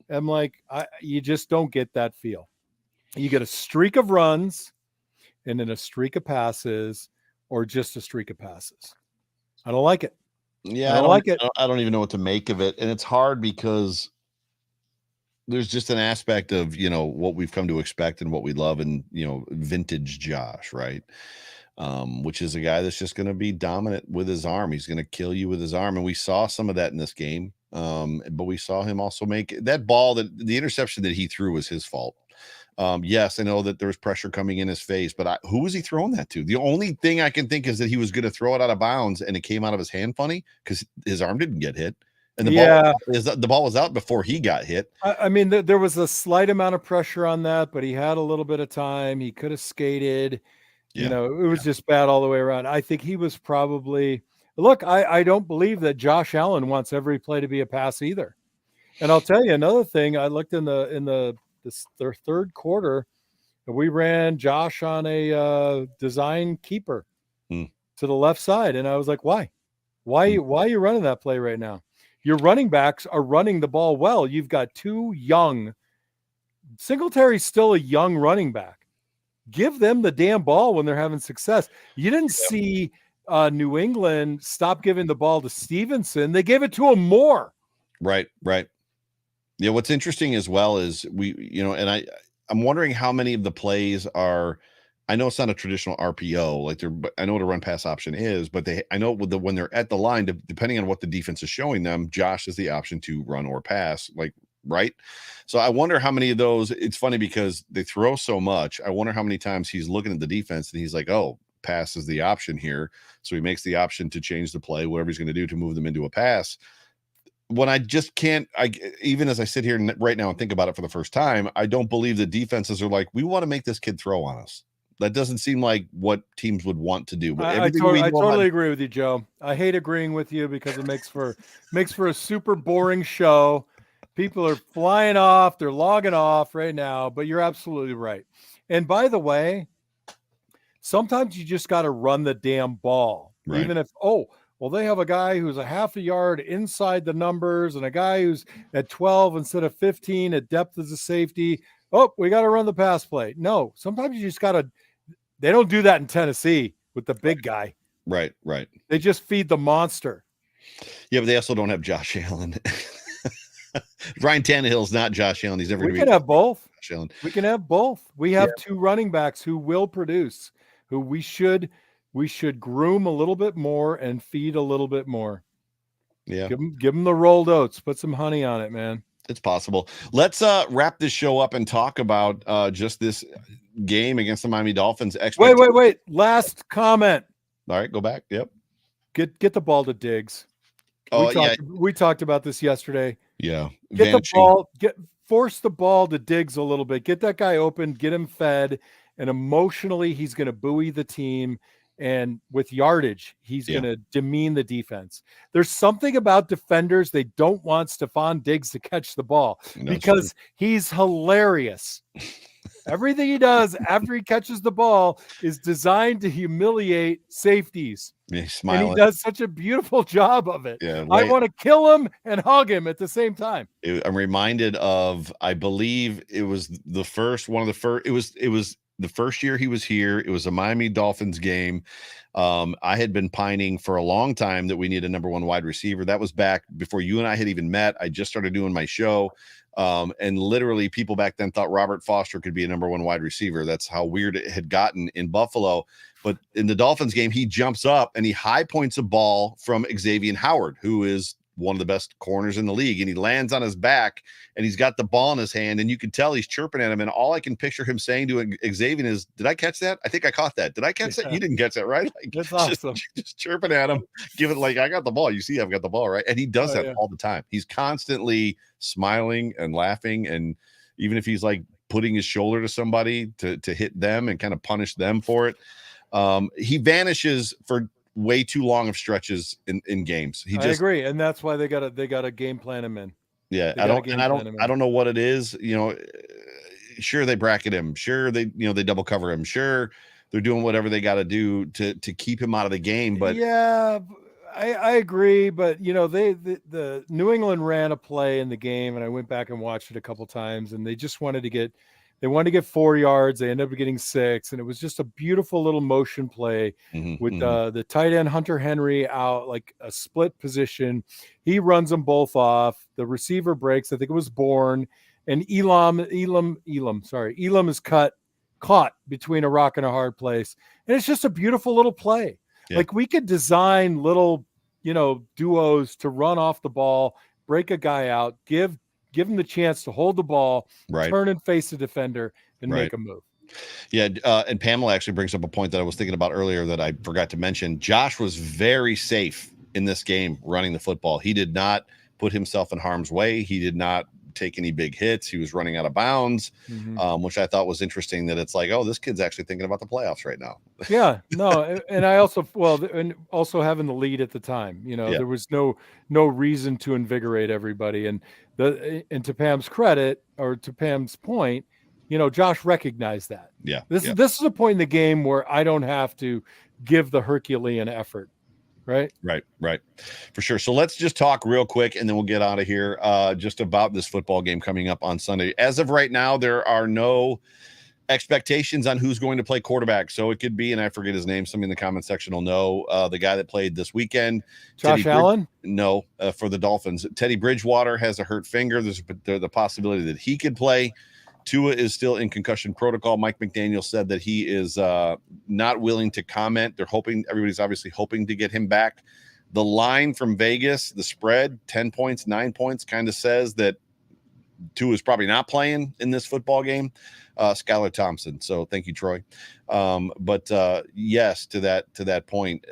I'm like, you just don't get that feel. You get a streak of runs and then a streak of passes, or just a streak of passes. I don't like it. Yeah, I don't like it. I don't even know what to make of it. And it's hard because there's just an aspect of, what we've come to expect and what we love, and, vintage Josh, right? Which is a guy that's just going to be dominant with his arm. He's going to kill you with his arm. And we saw some of that in this game. But we saw him also make that ball, that the interception that he threw was his fault. Yes, I know that there was pressure coming in his face, but who was he throwing that to? The only thing I can think is that he was going to throw it out of bounds and it came out of his hand funny because his arm didn't get hit. And the ball was out before he got hit. I mean, there was a slight amount of pressure on that, but he had a little bit of time. He could have skated. Yeah. It was just bad all the way around. I think he was probably – look, I don't believe that Josh Allen wants every play to be a pass either. And I'll tell you another thing. I looked in their third quarter, we ran Josh on a design keeper to the left side. And I was like, why? Why are you running that play right now? Your running backs are running the ball well. You've got two young – Singletary's still a young running back. Give them the damn ball when they're having success. You didn't see New England stop giving the ball to Stevenson. They gave it to him more. Right. Yeah. What's interesting as well is and I'm wondering how many of the plays are, I know it's not a traditional RPO, I know what a run pass option is, but I know when they're at the line, depending on what the defense is showing them, Josh is the option to run or pass, right? So I wonder how many of those. It's funny because they throw so much. I wonder how many times he's looking at the defense and he's like, oh, pass is the option here. So he makes the option to change the play, whatever he's going to do to move them into a pass. When I just can't, even as I sit here right now and think about it for the first time, I don't believe the defenses are like, we want to make this kid throw on us. That doesn't seem like what teams would want to do. But I totally agree with you, Joe. I hate agreeing with you because it makes for a super boring show. People are flying off. They're logging off right now, but you're absolutely right. And by the way, sometimes you just got to run the damn ball. Right. Even if, they have a guy who's a half a yard inside the numbers and a guy who's at 12 instead of 15 at depth as a safety. Oh, we got to run the pass play. No, sometimes you just got to, they don't do that in Tennessee with the big guy. Right. They just feed the monster. Yeah, but they also don't have Josh Allen. Ryan Tannehill's not Josh Allen. He's never going to be. We can have both. Josh Allen. We can have both. We have two running backs who will produce, who we should groom a little bit more and feed a little bit more. Yeah. Give them the rolled oats. Put some honey on it, man. It's possible. Let's wrap this show up and talk about just this game against the Miami Dolphins. Wait. Last comment. All right, go back. Yep. Get the ball to Diggs. We talked about this yesterday. Yeah. Get the ball. Force the ball to Diggs a little bit. Get that guy open. Get him fed. And emotionally, he's going to buoy the team. And with yardage, he's going to demean the defense. There's something about defenders. They don't want Stephon Diggs to catch the ball because he's hilarious. Everything he does after he catches the ball is designed to humiliate safeties. And he does such a beautiful job of it. Yeah, I want to kill him and hug him at the same time. I'm reminded of, I believe it was the first year he was here. It was a Miami Dolphins game. I had been pining for a long time that we need a number one wide receiver. That was back before you and I had even met. I just started doing my show. And literally people back then thought Robert Foster could be a number one wide receiver. That's how weird it had gotten in Buffalo. But in the Dolphins game, he jumps up and he high points a ball from Xavier Howard, who is one of the best corners in the league, and he lands on his back and he's got the ball in his hand and you can tell he's chirping at him. And all I can picture him saying to Xavier is, did I catch that? I think I caught that. Did I catch that? You didn't catch that, right? That's awesome. Just chirping at him, give it like, I got the ball. You see, I've got the ball, right? And he does that all the time. He's constantly smiling and laughing. And even if he's like putting his shoulder to somebody to hit them and kind of punish them for it. He vanishes for way too long of stretches in games. I agree, and that's why they got to game plan him in. Yeah, I don't know what it is. Sure they bracket him. Sure they double cover him. Sure they're doing whatever they got to do to keep him out of the game. But yeah, I agree. But the New England ran a play in the game, and I went back and watched it a couple times, and they just wanted to get 4 yards. They ended up getting 6, and it was just a beautiful little motion play with the tight end Hunter Henry out, like a split position. He runs them both off. The receiver breaks. I think it was Bourne, and Elam is caught between a rock and a hard place. And it's just a beautiful little play. Yeah. Like we could design little, duos to run off the ball, break a guy out, give him the chance to hold the ball, turn and face the defender, and make a move. Yeah, and Pamela actually brings up a point that I was thinking about earlier that I forgot to mention. Josh was very safe in this game running the football. He did not put himself in harm's way. He did not take any big hits. He was running out of bounds, which I thought was interesting, that it's like, oh, this kid's actually thinking about the playoffs right now. Yeah, no. And I also having the lead at the time, there was no reason to invigorate everybody. And to Pam's credit, or to Pam's point, Josh recognized that. Yeah. This is a point in the game where I don't have to give the Herculean effort. Right. For sure. So let's just talk real quick and then we'll get out of here just about this football game coming up on Sunday. As of right now, there are no expectations on who's going to play quarterback. So it could be, and I forget his name, somebody in the comment section will know, the guy that played this weekend. Josh Allen? No, for the Dolphins. Teddy Bridgewater has a hurt finger. There's the possibility that he could play. Tua is still in concussion protocol. Mike McDaniel said that he is not willing to comment. Everybody's obviously hoping to get him back. The line from Vegas, the spread, 10 points, 9 points, kind of says that Tua is probably not playing in this football game. Skylar Thompson. So thank you, Troy. But yes, to that point,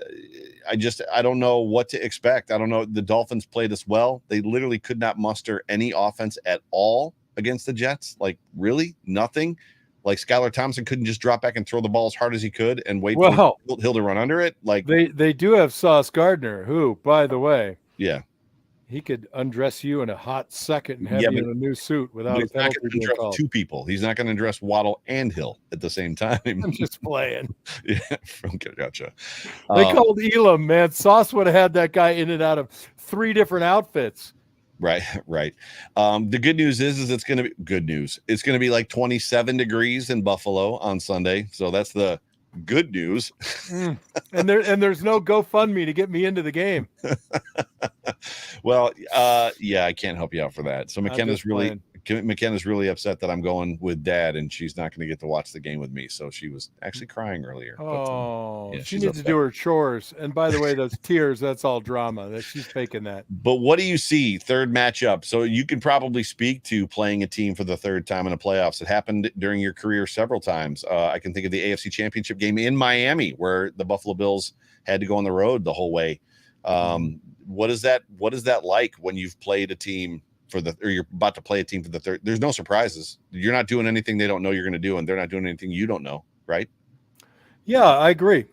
I don't know what to expect. I don't know. The Dolphins played us well. They literally could not muster any offense at all against the Jets. Like, really nothing. Like, Skylar Thompson couldn't just drop back and throw the ball as hard as he could and wait for Hill to run under it. Like, they do have Sauce Gardner, who, by the way, he could undress you in a hot second and have you in a new suit without a penalty being called. Two people. He's not going to address Waddle and Hill at the same time. I'm just playing. Yeah, gotcha. They called Elam, man. Sauce would have had that guy in and out of 3 different outfits. Right. The good news is it's going to be good news. It's going to be like 27 degrees in Buffalo on Sunday. So that's the good news. And there's no GoFundMe to get me into the game. Well, I can't help you out for that. So McKenna's really upset that I'm going with Dad, and she's not going to get to watch the game with me. So she was actually crying earlier. She needs to do her chores. And by the way, those tears, that's all drama. That she's faking that. But what do you see? Third matchup. So you can probably speak to playing a team for the third time in the playoffs. It happened during your career several times. I can think of the AFC Championship game in Miami, where the Buffalo Bills had to go on the road the whole way. What is that like when you've played a team or you're about to play a team for the third? There's no surprises. You're not doing anything they don't know you're going to do, and they're not doing anything you don't know, right? Yeah, I agree.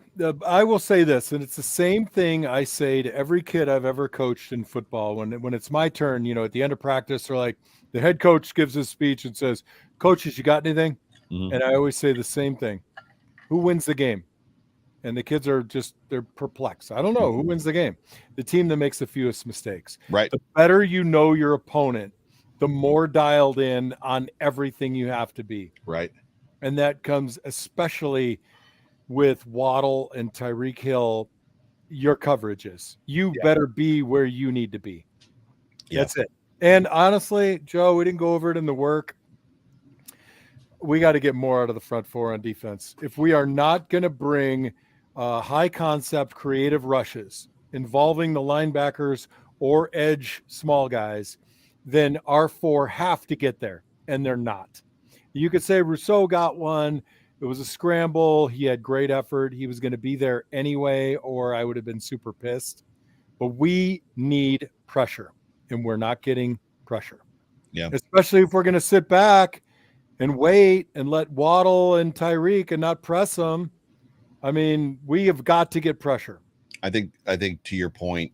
I will say this, and it's the same thing I say to every kid I've ever coached in football. When it's my turn, at the end of practice, they're like, the head coach gives his speech and says, "Coaches, you got anything?" And I always say the same thing: who wins the game? And the kids they're perplexed. I don't know who wins the game. The team that makes the fewest mistakes. Right. The better you know your opponent, the more dialed in on everything you have to be. Right. And that comes especially with Waddle and Tyreek Hill, your coverages. You better be where you need to be. Yeah. That's it. And honestly, Joe, we didn't go over it in the work. We got to get more out of the front four on defense. If we are not going to bring high concept creative rushes involving the linebackers or edge small guys, then our 4 have to get there, and they're not. You could say Rousseau got one. It was a scramble. He had great effort. He was going to be there anyway, or I would have been super pissed. But we need pressure, and we're not getting pressure. Yeah. Especially if we're going to sit back and wait and let Waddle and Tyreek and not press them. I mean, we have got to get pressure. I think to your point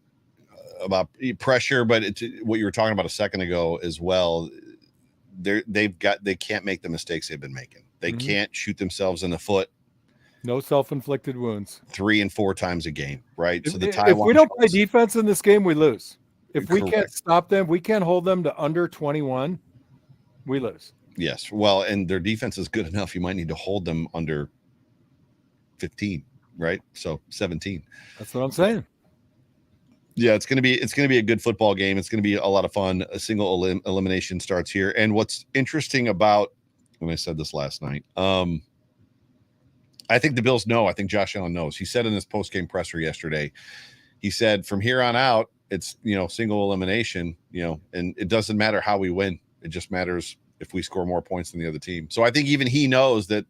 about pressure, but it's what you were talking about a second ago as well. They can't make the mistakes they've been making. They can't shoot themselves in the foot. No self-inflicted wounds 3 and 4 times a game, right? If, So the if we don't play defense in this game, we lose. If we can't stop them, we can't hold them to under 21, we lose. Yes. Well, and their defense is good enough. You might need to hold them under 15, right? So 17. That's what I'm saying. Yeah, it's gonna be a good football game. It's gonna be a lot of fun. A single elimination starts here. And what's interesting about, when I said this last night, I think the Bills know. I think Josh Allen knows. He said in his post-game presser yesterday, he said, from here on out, it's, single elimination, and it doesn't matter how we win. It just matters if we score more points than the other team. So I think even he knows that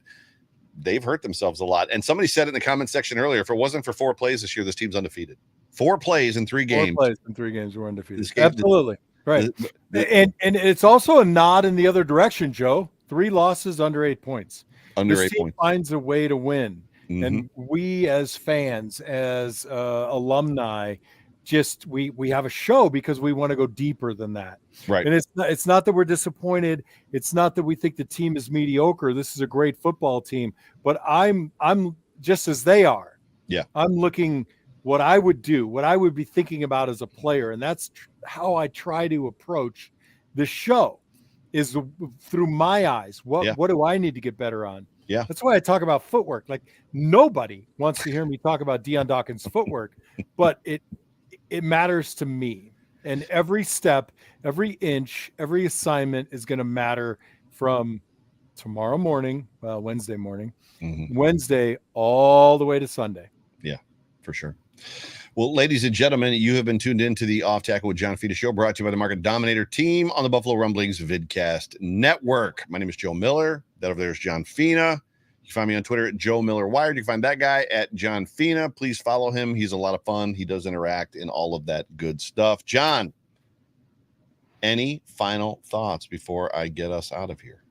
they've hurt themselves a lot. And somebody said it in the comment section earlier, if it wasn't for 4 plays this year, this team's undefeated. 4 plays in 3 games. 4 plays in 3 games, we're undefeated. Absolutely. Right. And it's also a nod in the other direction, Joe. 3 losses under 8 points. This team finds a way to win. And we as fans, as alumni, just we have a show because we want to go deeper than that. Right. And it's not that we're disappointed. It's not that we think the team is mediocre. This is a great football team. But I'm just as they are. Yeah. I'm looking what I would do, what I would be thinking about as a player. And that's how I try to approach the show, is through my eyes. What do I need to get better on? Yeah. That's why I talk about footwork. Like, nobody wants to hear me talk about Deion Dawkins' footwork, but it matters to me. And every step, every inch, every assignment is going to matter from tomorrow morning, Wednesday morning, Wednesday, all the way to Sunday. Yeah, for sure. Well, ladies and gentlemen, you have been tuned into the Off Tackle with John Fina show, brought to you by the Market Dominator team on the Buffalo Rumblings Vidcast Network. My name is Joe Miller. That over there is John Fina. You can find me on Twitter at Joe Miller Wired. You can find that guy at John Fina. Please follow him. He's a lot of fun. He does interact and all of that good stuff. John, any final thoughts before I get us out of here?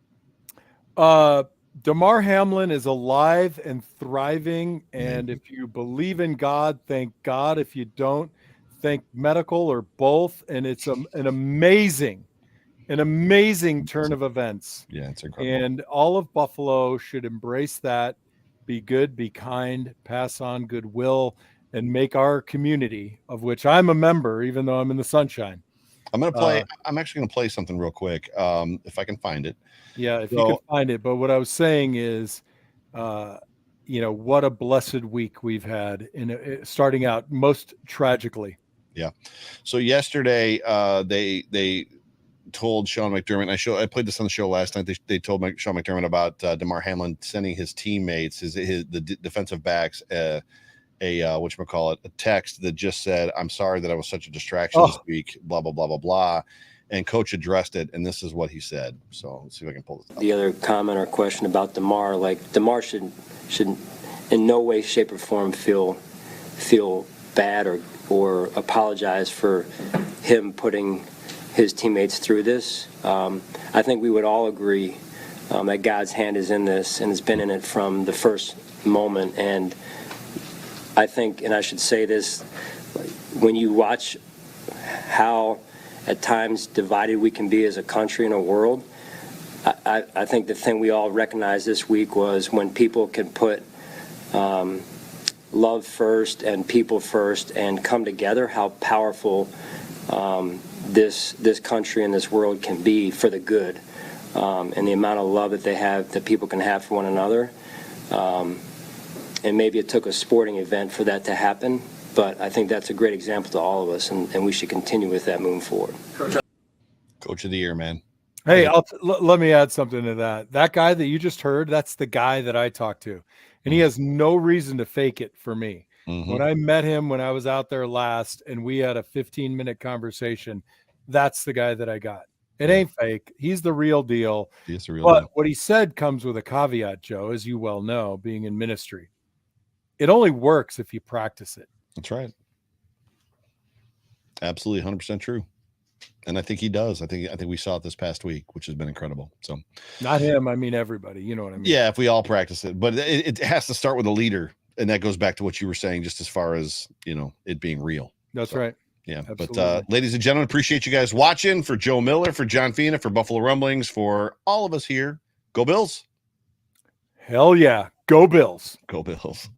Damar Hamlin is alive and thriving. And if you believe in God, thank God. If you don't, thank medical or both. And it's an amazing turn of events. Yeah, it's incredible. And all of Buffalo should embrace that. Be good, be kind, pass on goodwill, and make our community, of which I'm a member, even though I'm in the sunshine. I'm actually going to play something real quick, if I can find it. Yeah, if you can find it. But what I was saying is, what a blessed week we've had starting out most tragically. Yeah. So yesterday, they told Sean McDermott, I played this on the show last night. They told Sean McDermott about Damar Hamlin sending his teammates, the defensive backs, a text that just said, "I'm sorry that I was such a distraction this week, blah, blah, blah, blah, blah." And coach addressed it, and this is what he said. So let's see if I can pull this up. The other comment or question about Damar, Damar should in no way, shape, or form feel bad or apologize for him putting his teammates through this. I think we would all agree that God's hand is in this and has been in it from the first moment. And I think, and I should say this, when you watch how at times divided we can be as a country and a world, I think the thing we all recognized this week was when people can put love first and people first and come together, how powerful this country and this world can be for the good, and the amount of love that people can have for one another. And maybe it took a sporting event for that to happen, but I think that's a great example to all of us, and we should continue with that moving forward. Coach of the year, man. Hey, let me add something to that. That guy that you just heard, that's the guy that I talked to, and he has no reason to fake it for me. When I met him when I was out there last and we had a 15-minute conversation, that's the guy that I got. It ain't fake. He's the real deal. He's the real deal. But what he said comes with a caveat, Joe, as you well know, being in ministry. It only works if you practice it. That's right. Absolutely 100% true. And I think he does. I think we saw it this past week, which has been incredible. So Not him. I mean, everybody. You know what I mean? yeah, if we all practice it, but it has to start with a leader. And that goes back to what you were saying, just as far as, it being real. That's right. Yeah. Absolutely. But ladies and gentlemen, appreciate you guys watching. For Joe Miller, for John Fina, for Buffalo Rumblings, for all of us here, go Bills. Hell yeah. Go Bills. Go Bills.